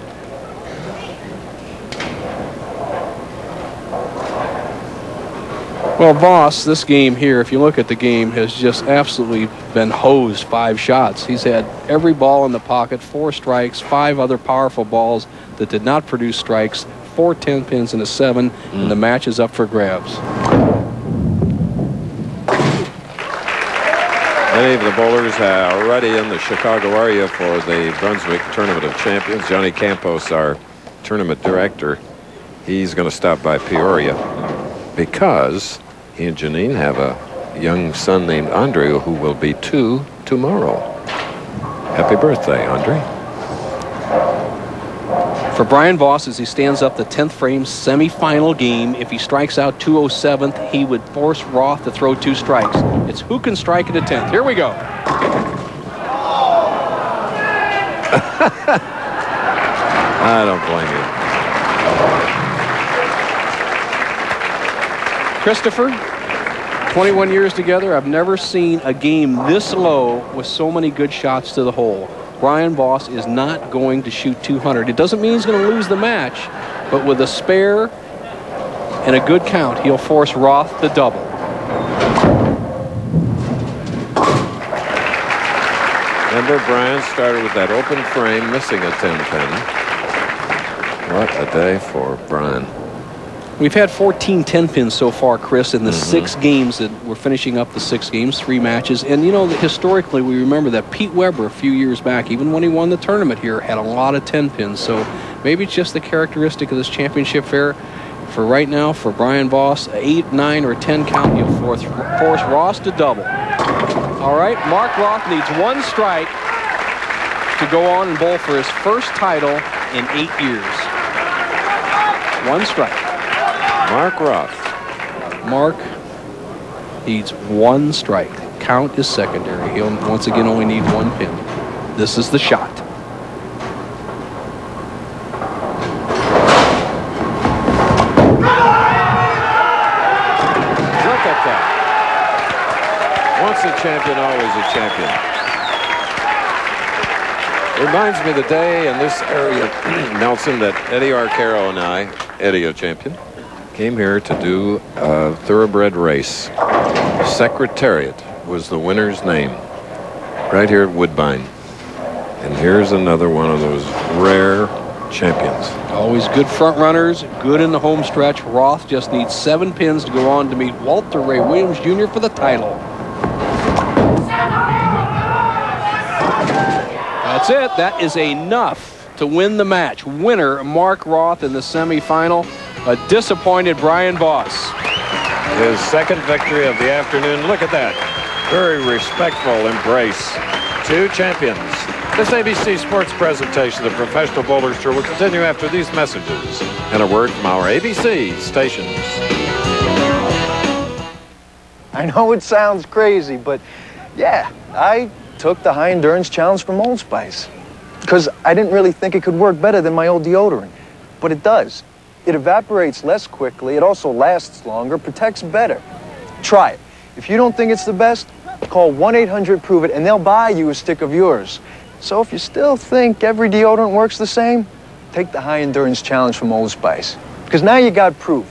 Well, Voss, this game here, if you look at the game, has just absolutely been hosed 5 shots. He's had every ball in the pocket, 4 strikes, 5 other powerful balls that did not produce strikes, 4 10-pins and a 7, and the match is up for grabs. Many of the bowlers are already in the Chicago area for the Brunswick Tournament of Champions. Johnny Campos, our tournament director, he's going to stop by Peoria because he and Janine have a young son named Andre who will be 2 tomorrow. Happy birthday, Andre. For Brian Voss, as he stands up the 10th frame semifinal game, if he strikes out 207th, he would force Roth to throw 2 strikes. It's who can strike at a 10th. Here we go. I don't blame you. Christopher, 21 years together, I've never seen a game this low with so many good shots to the hole. Brian Voss is not going to shoot 200. It doesn't mean he's going to lose the match, but with a spare and a good count, he'll force Roth to double. Remember, Brian started with that open frame, missing a 10-pin. What a day for Brian. We've had 14 10-pins so far, Chris, in the 6 games that we're finishing up the 6 games, 3 matches. And, you know, historically, we remember that Pete Weber a few years back, even when he won the tournament here, had a lot of 10-pins. So maybe it's just the characteristic of this championship fair. For right now, for Brian Voss, 8, 9, or 10 count, he'll force Ross to double. All right, Mark Roth needs 1 strike to go on and bowl for his first title in 8 years. 1 strike. Mark Roth. Mark Needs one strike. Count is secondary. He'll once again only need one pin. This is the shot. Look at that. Once a champion, always a champion. Reminds me of the day in this area, Nelson, that Eddie Arcaro and I, Eddie, a champion, came here to do a thoroughbred race. Secretariat was the winner's name, right here at Woodbine. And here's another one of those rare champions. Always good front runners, good in the home stretch. Roth just needs 7 pins to go on to meet Walter Ray Williams Jr. for the title. That's it. That is enough to win the match. Winner, Mark Roth in the semifinal. A disappointed Brian Voss. His second victory of the afternoon. Look at that. Very respectful embrace. 2 champions. This ABC Sports presentation of the Professional Bowlers Tour will continue after these messages and a word from our ABC stations. I know it sounds crazy, but yeah, I took the high endurance challenge from Old Spice because I didn't really think it could work better than my old deodorant, but it does. It evaporates less quickly, it also lasts longer, protects better. Try it. If you don't think it's the best, call 1-800-PROVE-IT and they'll buy you a stick of yours. So if you still think every deodorant works the same, take the high endurance challenge from Old Spice, because now you got proof,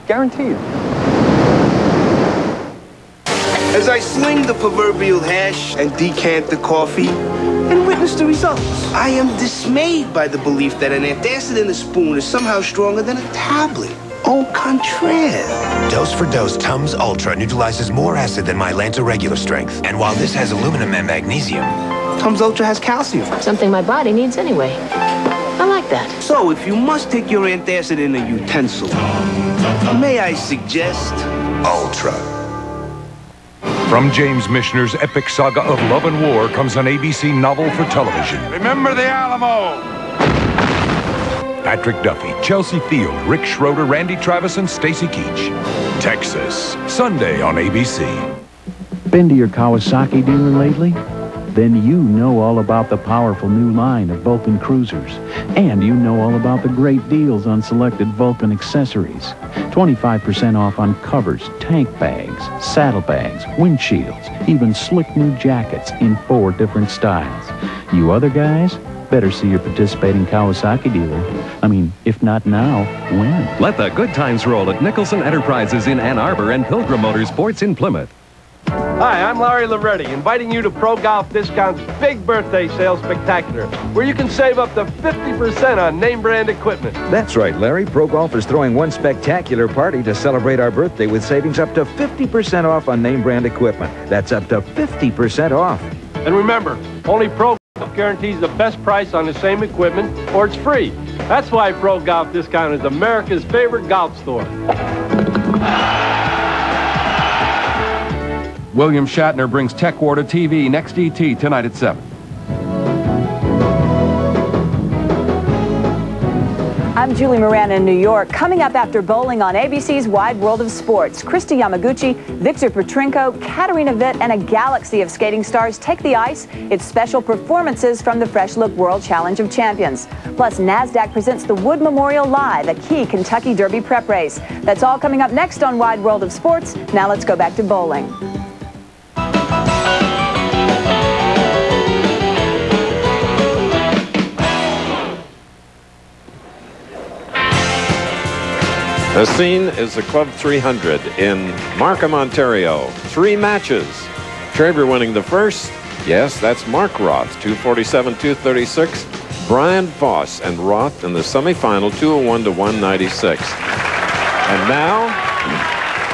guaranteed. As I sling the proverbial hash and decant the coffee and witness the results, I am dismayed by the belief that an antacid in a spoon is somehow stronger than a tablet. Au contraire. Dose for dose, Tums Ultra neutralizes more acid than my Lanta regular strength. And while this has aluminum and magnesium, Tums Ultra has calcium. Something my body needs anyway. I like that. So if you must take your antacid in a utensil, may I suggest Ultra. From James Michener's epic saga of love and war comes an ABC novel for television. Remember the Alamo! Patrick Duffy, Chelsea Field, Rick Schroeder, Randy Travis, and Stacy Keach. Texas, Sunday on ABC. Been to your Kawasaki dealer lately? Then you know all about the powerful new line of Vulcan cruisers. And you know all about the great deals on selected Vulcan accessories. 25% off on covers, tank bags, saddlebags, windshields, even slick new jackets in 4 different styles. You other guys, better see your participating Kawasaki dealer. I mean, if not now, when? Let the good times roll at Nicholson Enterprises in Ann Arbor and Pilgrim Motorsports in Plymouth. Hi, I'm Larry Loretti, inviting you to Pro Golf Discount's Big Birthday Sale Spectacular, where you can save up to 50% on name brand equipment. That's right, Larry. Pro Golf is throwing one spectacular party to celebrate our birthday with savings up to 50% off on name brand equipment. That's up to 50% off. And remember, only Pro Golf guarantees the best price on the same equipment, or it's free. That's why Pro Golf Discount is America's favorite golf store. William Shatner brings Tech War to TV next ET tonight at 7. I'm Julie Moran in New York. Coming up after bowling on ABC's Wide World of Sports, Christy Yamaguchi, Victor Petrenko, Katarina Witt, and a galaxy of skating stars take the ice. It's special performances from the Fresh Look World Challenge of Champions. Plus, NASDAQ presents the Wood Memorial Live, a key Kentucky Derby prep race. That's all coming up next on Wide World of Sports. Now let's go back to bowling. The scene is the Club 300 in Markham, Ontario. 3 matches. Traber winning the first. Yes, that's Mark Roth, 247-236. Brian Voss and Roth in the semifinal, 201-196. And now,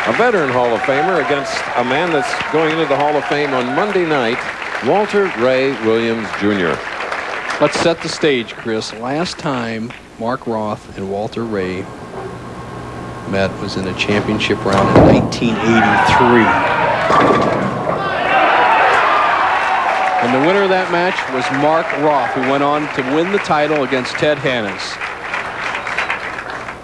a veteran Hall of Famer against a man that's going into the Hall of Fame on Monday night, Walter Ray Williams Jr. Let's set the stage, Chris. Last time Mark Roth and Walter Ray met was in a championship round in 1983. And the winner of that match was Mark Roth, who went on to win the title against Ted Hannes.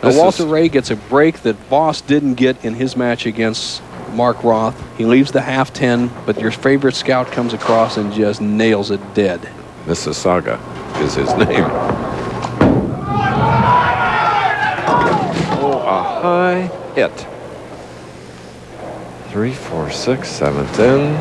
Now, Walter Ray gets a break that Voss didn't get in his match against Mark Roth. He leaves the half 10, but your favorite scout comes across and just nails it dead. Mississauga is his name. Oh, a high hit. 3, 4, 6, 7th in.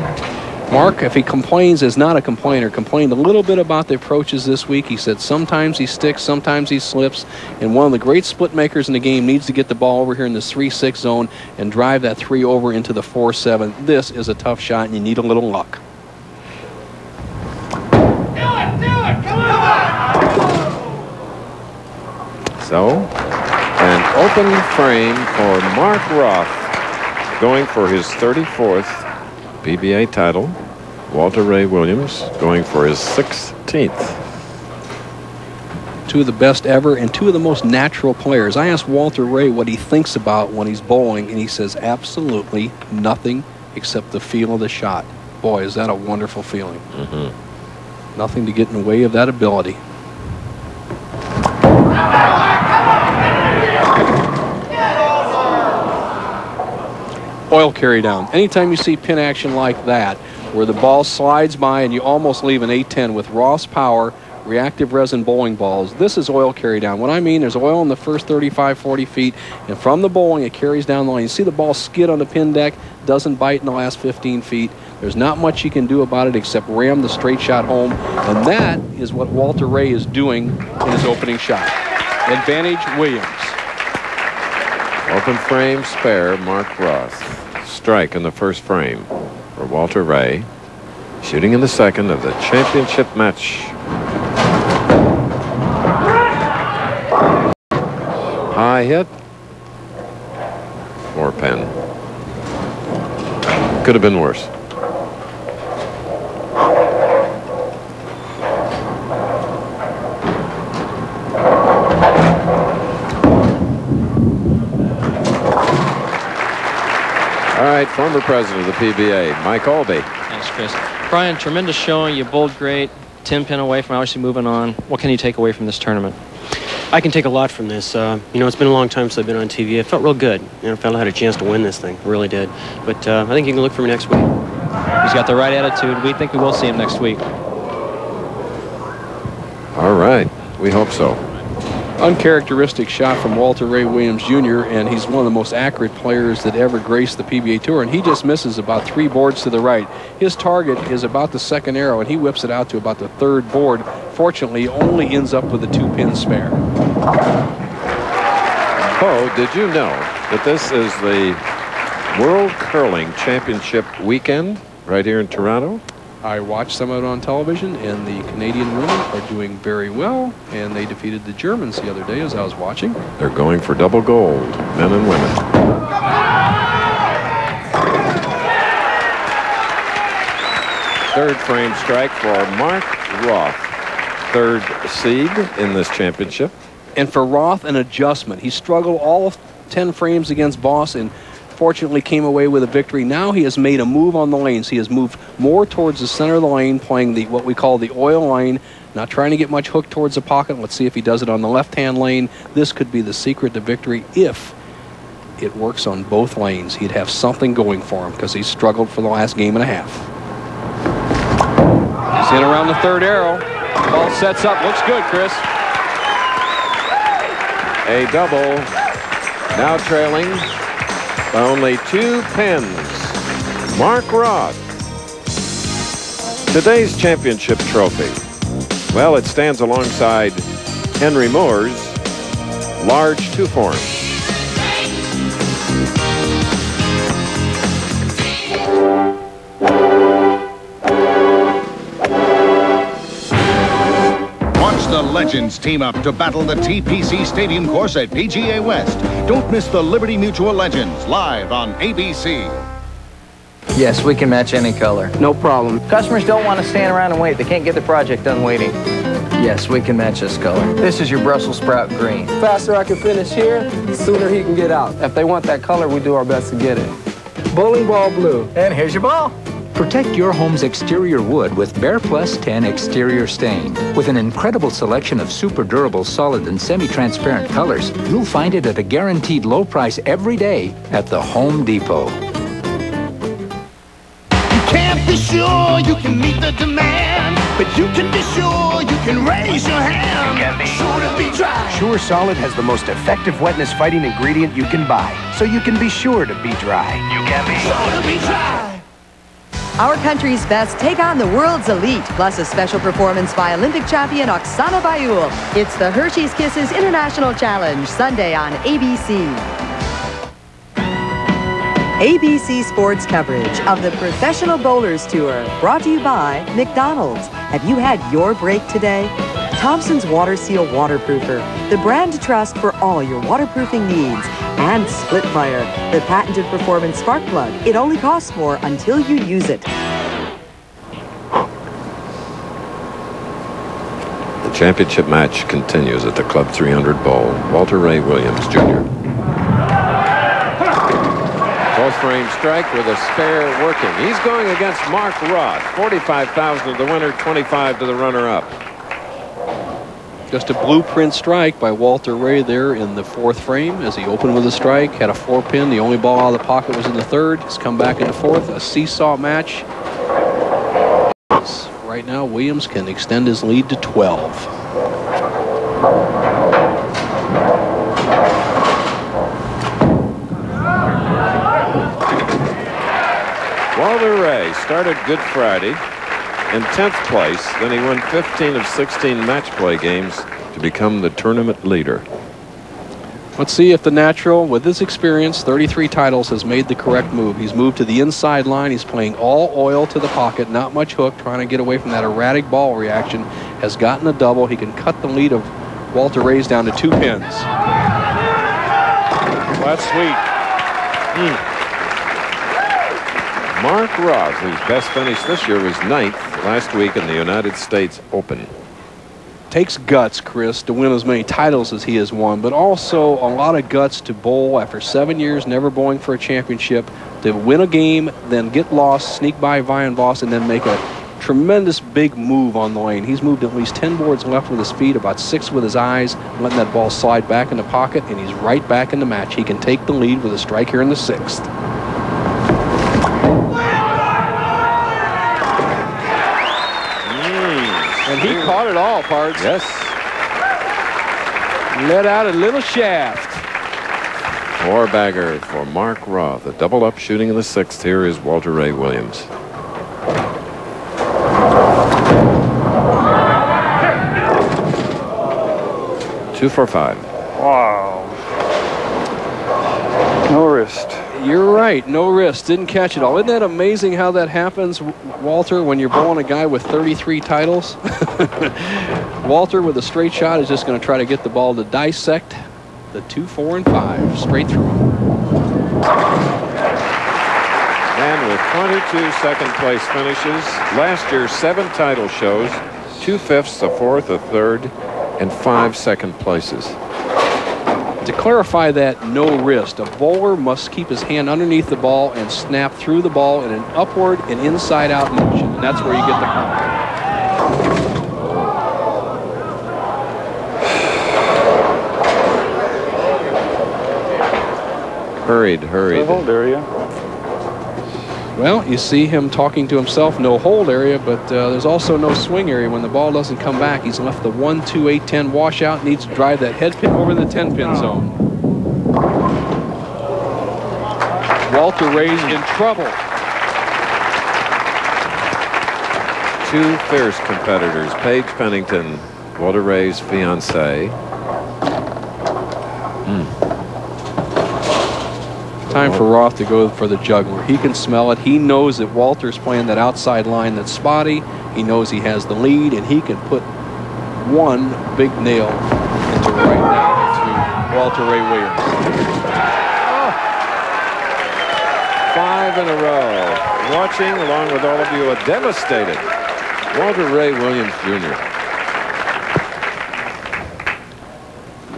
Mark, if he complains, is not a complainer. Complained a little bit about the approaches this week. He said sometimes he sticks, sometimes he slips, and one of the great split makers in the game needs to get the ball over here in this 3-6 zone and drive that 3 over into the 4-7. This is a tough shot, and you need a little luck. So, an open frame for Mark Roth, going for his 34th PBA title. Walter Ray Williams going for his 16th. Two of the best ever and two of the most natural players. I asked Walter Ray what he thinks about when he's bowling, and he says absolutely nothing except the feel of the shot. Boy, is that a wonderful feeling. Nothing to get in the way of that ability. Oil carry down. Anytime you see pin action like that, where the ball slides by and you almost leave an 8-10 with Roth's power, reactive resin bowling balls, this is oil carry down. What I mean, there's oil in the first 35, 40 feet, and from the bowling, it carries down the line. You see the ball skid on the pin deck, doesn't bite in the last 15 feet. There's not much you can do about it except ram the straight shot home, and that is what Walter Ray is doing in his opening shot. Advantage Williams. Open frame spare, Mark Roth. Strike in the first frame for Walter Ray. Shooting in the second of the championship match. High hit. 4 pin. Could have been worse. All right, former president of the PBA, Mike Albee. Thanks, Chris. Brian, tremendous showing. You bowled great. 10 pin away from obviously moving on. What can you take away from this tournament? I can take a lot from this. You know, it's been a long time since I've been on TV. It felt real good. You know, I felt I had a chance to win this thing. I really did. But I think you can look for me next week. He's got the right attitude. We think we will see him next week. All right, we hope so. Uncharacteristic shot from Walter Ray Williams Jr., and he's one of the most accurate players that ever graced the PBA Tour, and he just misses about 3 boards to the right. His target is about the second arrow, and he whips it out to about the 3rd board. Fortunately, he only ends up with a 2-pin spare. Oh, did you know that this is the World Curling Championship weekend right here in Toronto? I watched some of it on television, and the Canadian women are doing very well, and they defeated the Germans the other day as I was watching. They're going for double gold, men and women. Third frame strike for Mark Roth, 3rd seed in this championship. And for Roth, an adjustment. He struggled all 10 frames against Boss and fortunately came away with a victory. Now he has made a move on the lanes. He has moved more towards the center of the lane, playing the what we call the oil lane, not trying to get much hook towards the pocket. Let's see if he does it on the left-hand lane. This could be the secret to victory if it works on both lanes. He'd have something going for him because he's struggled for the last game and a half. He's in around the 3rd arrow. Ball sets up. Looks good, Chris. A double. Now trailing by only 2 pins. Mark Roth. Today's championship trophy. Well, it stands alongside Henry Moore's large 2-form. Watch the legends team up to battle the TPC Stadium course at PGA West. Don't miss the Liberty Mutual Legends live on ABC. Yes, we can match any color. No problem. Customers don't want to stand around and wait. They can't get the project done waiting. Yes, we can match this color. This is your Brussels sprout green. The faster I can finish here, the sooner he can get out. If they want that color, we do our best to get it. Bowling ball blue. And here's your ball. Protect your home's exterior wood with Bear Plus 10 Exterior Stain. With an incredible selection of super durable, solid, and semi-transparent colors, you'll find it at a guaranteed low price every day at the Home Depot. sure you can meet the demand, but you can be sure you can raise your hand. You can be sure to be dry. Sure Solid has the most effective wetness fighting ingredient you can buy, so you can be sure to be dry. You can be sure to be dry. Our country's best take on the world's elite, plus a special performance by Olympic champion Oksana Bayul. It's the Hershey's Kisses International Challenge, Sunday on ABC. ABC Sports coverage of the Professional Bowlers Tour, brought to you by McDonald's. Have you had your break today? Thompson's Water Seal Waterproofer, the brand to trust for all your waterproofing needs. And Split Fire, the patented performance spark plug. It only costs more until you use it. The championship match continues at the Club 300 Bowl. Walter Ray Williams, Jr. Both frame strike with a spare working. He's going against Mark Roth. 45,000 to the winner, 25 to the runner-up. Just a blueprint strike by Walter Ray there in the fourth frame as he opened with a strike, had a 4-pin. The only ball out of the pocket was in the third. He's come back in the fourth. A seesaw match. Right now, Williams can extend his lead to 12. Walter Ray started Good Friday in 10th place, then he won 15 of 16 match play games to become the tournament leader. Let's see if the natural, with his experience, 33 titles, has made the correct move. He's moved to the inside line. He's playing all oil to the pocket, not much hook, trying to get away from that erratic ball reaction. Has gotten a double. He can cut the lead of Walter Ray's down to 2 pins. That's sweet. Mark Roth, whose best finish this year was 9th last week in the United States Open. Takes guts, Chris, to win as many titles as he has won, but also a lot of guts to bowl after 7 years never bowling for a championship, to win a game, then get lost, sneak by Vian Voss, and then make a tremendous big move on the lane. He's moved at least 10 boards left with his feet, about 6 with his eyes, letting that ball slide back in the pocket, and he's right back in the match. He can take the lead with a strike here in the 6th. And he caught it all, Pards. Yes. Let out a little shaft. 4-bagger for Mark Roth. A double up shooting in the 6th. Here is Walter Ray Williams. Two for 5. Wow. No wrist. You're right. No wrist. Didn't catch it all. Isn't that amazing how that happens, Walter, when you're bowling a guy with 33 titles? Walter with a straight shot is just going to try to get the ball to dissect the 2, 4, and 5 straight through. And with 22 second place finishes, last year 7 title shows, 2 fifths, a 4th, a 3rd, and 5 second places. To clarify that no wrist, a bowler must keep his hand underneath the ball and snap through the ball in an upward and inside out motion, and that's where you get the power. Hurried. The hold area. Well, you see him talking to himself, no hold area, but there's also no swing area. When the ball doesn't come back, he's left the 1, 2, 8, 10 washout, needs to drive that head pin over the 10-pin zone. Walter Ray's in trouble. 2 fierce competitors, Paige Pennington, Walter Ray's fiancée. Time for Roth to go for the juggler. He can smell it. He knows that Walter's playing that outside line that's spotty. He knows he has the lead, and he can put one big nail into right now to Walter Ray Williams. 5 in a row. Watching, along with all of you, a devastated Walter Ray Williams, Jr.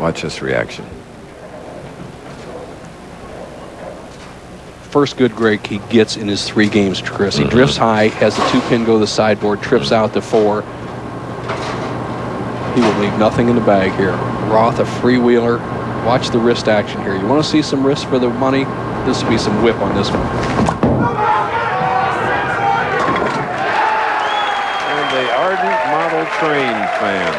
Watch this reaction. First good break he gets in his 3 games, Chris. He drifts high, has the 2-pin go to the sideboard, trips out to 4. He will leave nothing in the bag here. Roth, a freewheeler. Watch the wrist action here. You want to see some wrist for the money? This will be some whip on this one. Seattle train fan.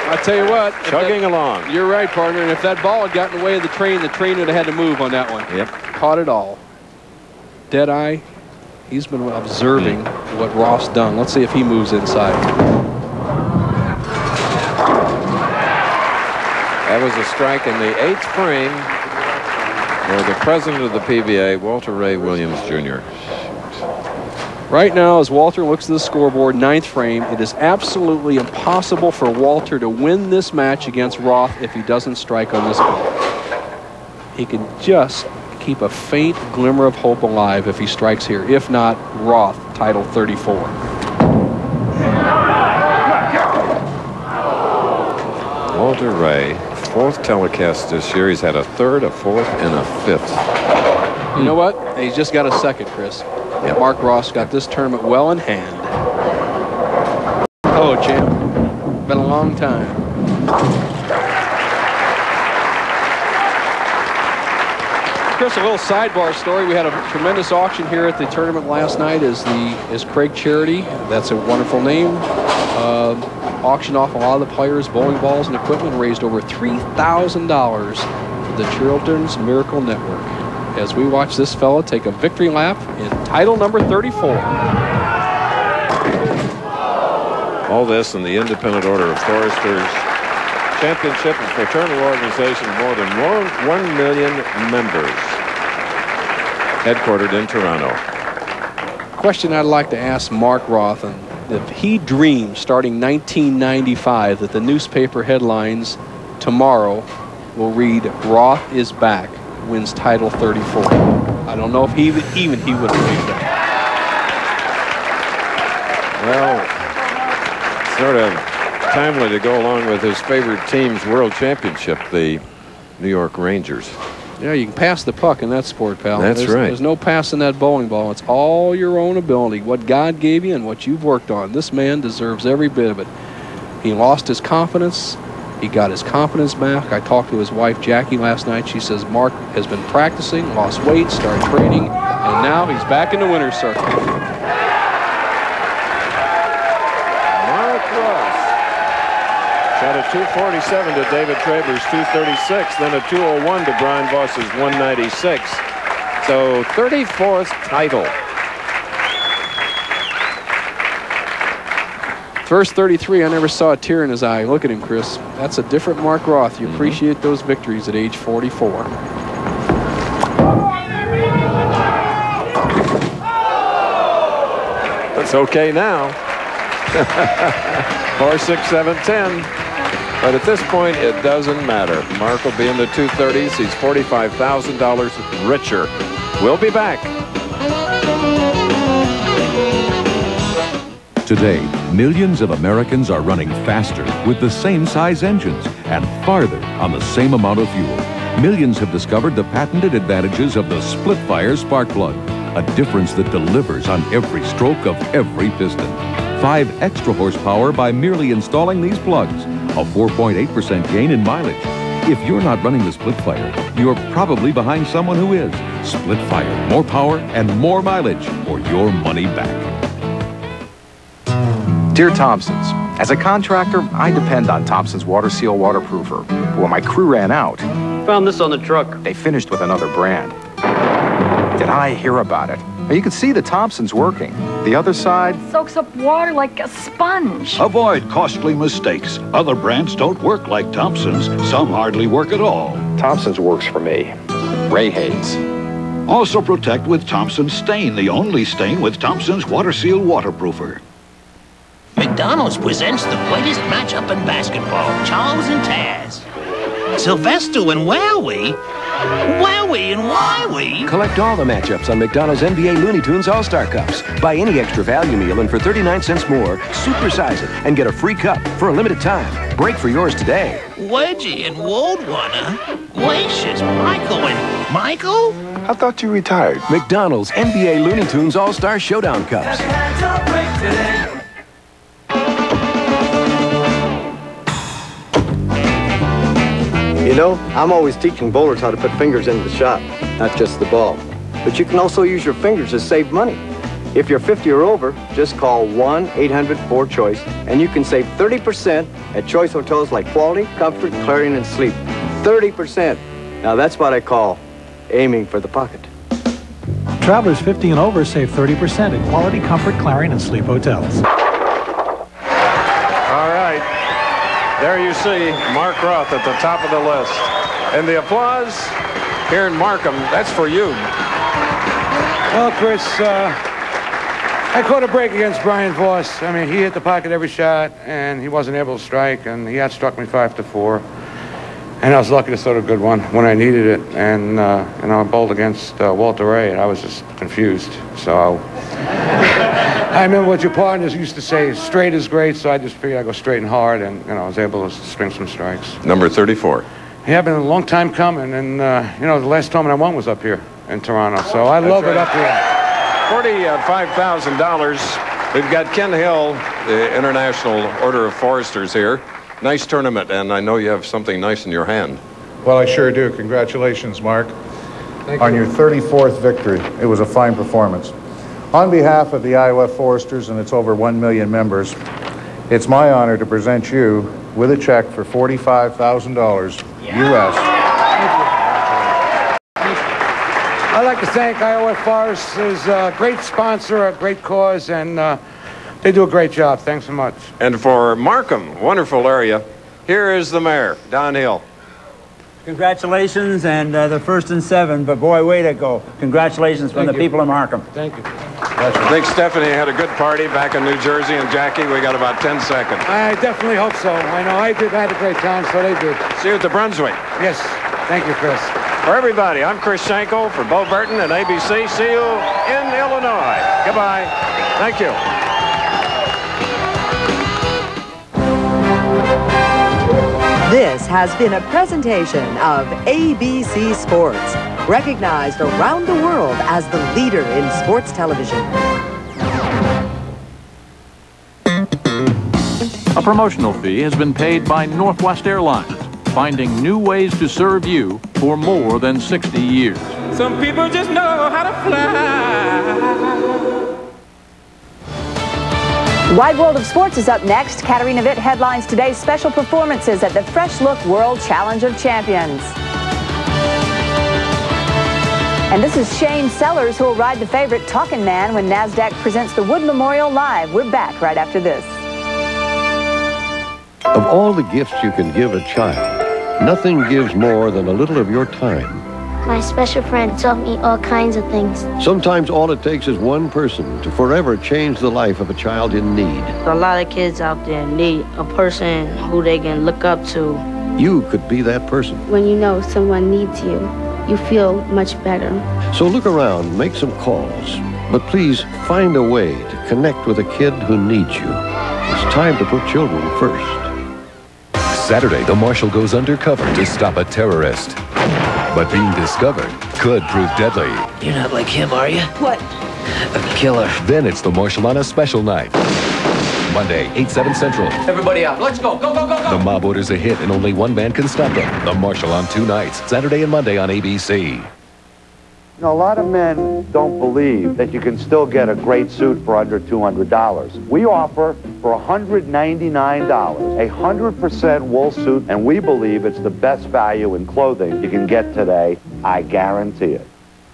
I tell you what, Chugging along. You're right, partner. And if that ball had gotten away of the train would have had to move on that one. Yep. Caught it all. Deadeye. He's been observing what Roth's done. Let's see if he moves inside. That was a strike in the 8th frame where the president of the PBA, Walter Ray Williams, Jr. Right now, as Walter looks at the scoreboard, 9th frame, it is absolutely impossible for Walter to win this match against Roth if he doesn't strike on this ball. He can just keep a faint glimmer of hope alive if he strikes here. If not, Roth, title 34. Walter Ray, 4th telecast this year. He's had a 3rd, a 4th, and a 5th. You know what? He's just got a 2nd, Chris. Yep. Mark Roth's got this tournament well in hand. Oh, champ. Been a long time. Chris, a little sidebar story. We had a tremendous auction here at the tournament last night. Is Craig Charity. That's a wonderful name. Auctioned off a lot of the players, bowling balls, and equipment. Raised over $3,000 for the Children's Miracle Network. As we watch this fella take a victory lap in title number 34. All this in the Independent Order of Foresters Championship and fraternal organization of more than 1 million members, headquartered in Toronto. Question I'd like to ask Mark Roth, and if he dreams starting 1995 that the newspaper headlines tomorrow will read "Roth is back, wins title 34." I don't know if even he would believe that. Well, sort of timely to go along with his favorite team's world championship, the New York Rangers. Yeah, you can pass the puck in that sport, pal. That's right. There's no passing that bowling ball. It's all your own ability, what God gave you and what you've worked on. This man deserves every bit of it. He lost his confidence. He got his confidence back. I talked to his wife, Jackie, last night. She says Mark has been practicing, lost weight, started training, and now he's back in the winner's circle. Mark Roth shot a 247 to David Traber's 236, then a 201 to Brian Voss's 196. So 34th title. First 33, I never saw a tear in his eye. Look at him, Chris. That's a different Mark Roth. You appreciate those victories at age 44. That's okay now. 4, 6, 7, 10. But at this point, it doesn't matter. Mark will be in the 230s. He's $45,000 richer. We'll be back. Today, millions of Americans are running faster with the same size engines and farther on the same amount of fuel. Millions have discovered the patented advantages of the split-fire spark plug, a difference that delivers on every stroke of every piston. 5 extra horsepower by merely installing these plugs, a 4.8% gain in mileage. If you're not running the split-fire, you're probably behind someone who is. Split-fire, more power and more mileage for your money back. Dear Thompsons, as a contractor, I depend on Thompson's Water Seal Waterproofer. But when my crew ran out, Found this on the truck. They finished with another brand. Did I hear about it? Now, you can see the Thompsons working. The other side soaks up water like a sponge. Avoid costly mistakes. Other brands don't work like Thompson's. Some hardly work at all. Thompson's works for me. Ray Hayes. Also protect with Thompson's Stain, the only stain with Thompson's Water Seal Waterproofer. McDonald's presents the greatest matchup in basketball, Charles and Taz. Sylvester and Wowie? Wowie and Wowie? Collect all the matchups on McDonald's NBA Looney Tunes All-Star Cups. Buy any extra value meal and for 39 cents more, supersize it and get a free cup for a limited time. Break for yours today. Wedgie and Wold Runner? Gracious, Michael and Michael? I thought you retired. McDonald's NBA Looney Tunes All-Star Showdown Cups. You know, I'm always teaching bowlers how to put fingers into the shot, not just the ball. But you can also use your fingers to save money. If you're 50 or over, just call 1-800-4CHOICE, and you can save 30% at choice hotels like Quality, Comfort, Clarion, and Sleep. 30%. Now that's what I call aiming for the pocket. Travelers 50 and over save 30% at Quality, Comfort, Clarion, and Sleep hotels. All right. There you see Mark Roth at the top of the list. And the applause here in Markham, that's for you. Well, Chris, I caught a break against Brian Voss. I mean, he hit the pocket every shot, and he wasn't able to strike, and he outstruck me 5-4. And I was lucky to throw a good one when I needed it. And I bowled against Walter Ray, and I was just confused. So I remember what your partners used to say, straight is great, so I just figured I'd go straight and hard, and I was able to string some strikes. Number 34. Yeah, been a long time coming, and the last tournament I won was up here in Toronto, so I love it up here. $45,000. We've got Ken Hill, the International Order of Foresters here. Nice tournament, and I know you have something nice in your hand. Well, I sure do. Congratulations, Mark, on your 34th victory. It was a fine performance. On behalf of the IOF Foresters and its over 1 million members, it's my honor to present you with a check for $45,000 U.S. I'd like to thank IOF Foresters, a great sponsor, a great cause, and they do a great job. Thanks so much. And for Markham, wonderful area, here is the mayor, Don Hill. Congratulations, and the first and 7, but boy, way to go. Congratulations from the people of Markham. Thank you. I think Stephanie had a good party back in New Jersey, and Jackie, we got about 10 seconds. I definitely hope so. I know I had a great time, so they did. See you at the Brunswick. Yes. Thank you, Chris. For everybody, I'm Chris Schenkel for Bo Burton and ABC. See you in Illinois. Goodbye. Thank you. This has been a presentation of ABC Sports, recognized around the world as the leader in sports television. A promotional fee has been paid by Northwest Airlines, finding new ways to serve you for more than 60 years. Some people just know how to fly. Wide World of Sports is up next. Katarina Witt headlines today's special performances at the Fresh Look World Challenge of Champions. And this is Shane Sellers, who will ride the favorite Talkin' Man when NASDAQ presents the Wood Memorial Live. We're back right after this. Of all the gifts you can give a child, nothing gives more than a little of your time. My special friend taught me all kinds of things. Sometimes all it takes is one person to forever change the life of a child in need. A lot of kids out there need a person who they can look up to. You could be that person. When you know someone needs you, you feel much better. So look around, make some calls, but please find a way to connect with a kid who needs you. It's time to put children first. Saturday, the marshal goes undercover to stop a terrorist. But being discovered could prove deadly. You're not like him, are you? What? A killer. Then it's the marshal on a special night. Monday, 8/7 Central. Everybody out. Let's go. Go, go, go, go. The mob orders a hit and only one man can stop them. The Marshal on 2 nights, Saturday and Monday on ABC. You know, a lot of men don't believe that you can still get a great suit for under $200. We offer for $199 a 100% wool suit, and we believe it's the best value in clothing you can get today. I guarantee it.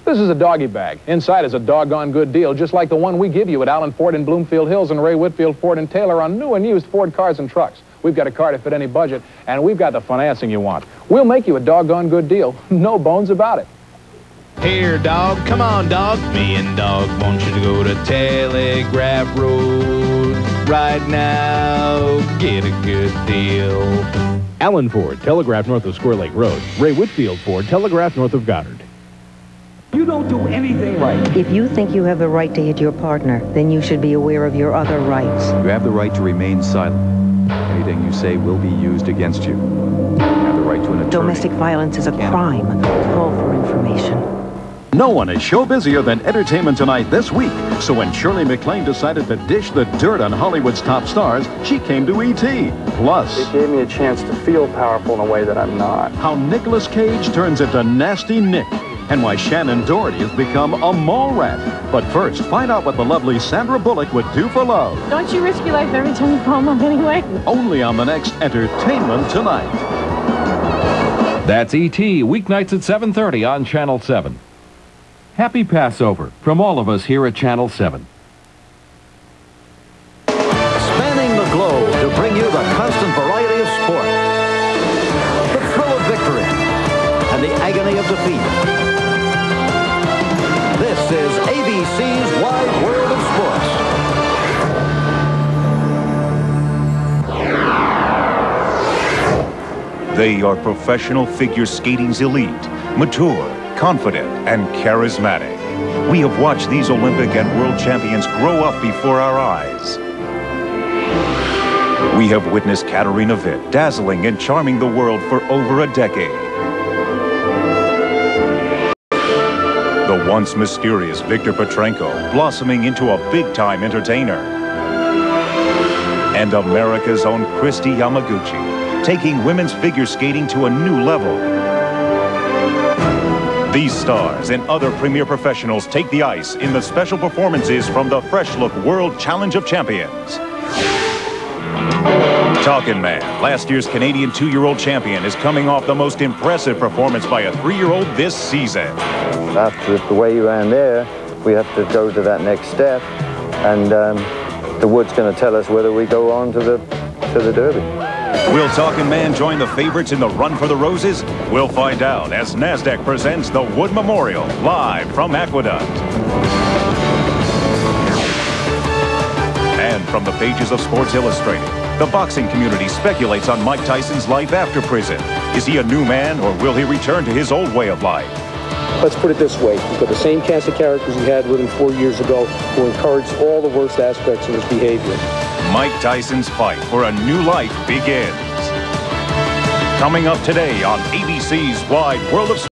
This is a doggy bag. Inside is a doggone good deal, just like the one we give you at Allen Ford in Bloomfield Hills and Ray Whitfield Ford and Taylor on new and used Ford cars and trucks. We've got a car to fit any budget, and we've got the financing you want. We'll make you a doggone good deal. No bones about it. Here, dog. Come on, dog. Me and dog want you to go to Telegraph Road right now. Get a good deal. Allen Ford, Telegraph north of Square Lake Road. Ray Whitfield Ford, Telegraph north of Goddard. You don't do anything right. If you think you have the right to hit your partner, then you should be aware of your other rights. You have the right to remain silent. Anything you say will be used against you. You have the right to an attorney. Domestic violence is a crime. Call for information. No one is show busier than Entertainment Tonight this week. So when Shirley MacLaine decided to dish the dirt on Hollywood's top stars, she came to E.T. Plus, it gave me a chance to feel powerful in a way that I'm not. How Nicolas Cage turns into Nasty Nick. and why Shannon Doherty has become a mall rat. But first, find out what the lovely Sandra Bullock would do for love. Don't you risk your life every time you fall in love anyway? Only on the next Entertainment Tonight. That's E.T. weeknights at 7:30 on Channel 7. Happy Passover from all of us here at Channel 7. Spanning the globe to bring you the constant variety of sport, the thrill of victory, and the agony of defeat. This is ABC's Wide World of Sports. They are professional figure skating's elite, mature, confident, and charismatic. We have watched these Olympic and world champions grow up before our eyes. We have witnessed Katarina Witt dazzling and charming the world for over a decade. The once mysterious Victor Petrenko blossoming into a big-time entertainer. And America's own Christy Yamaguchi taking women's figure skating to a new level. These stars and other premier professionals take the ice in the special performances from the Fresh Look World Challenge of Champions. Talkin' Man, last year's Canadian 2-year-old champion, is coming off the most impressive performance by a 3-year-old this season. After the way you ran there, we have to go to that next step, and the Wood's going to tell us whether we go on to the Derby. Will Talkin' Man join the favorites in the Run for the Roses? We'll find out as NASDAQ presents the Wood Memorial, live from Aqueduct. And from the pages of Sports Illustrated, the boxing community speculates on Mike Tyson's life after prison. Is he a new man, or will he return to his old way of life? Let's put it this way. We've got the same cast of characters we had with him 4 years ago who encouraged all the worst aspects of his behavior. Mike Tyson's fight for a new life begins. Coming up today on ABC's Wide World of Sports.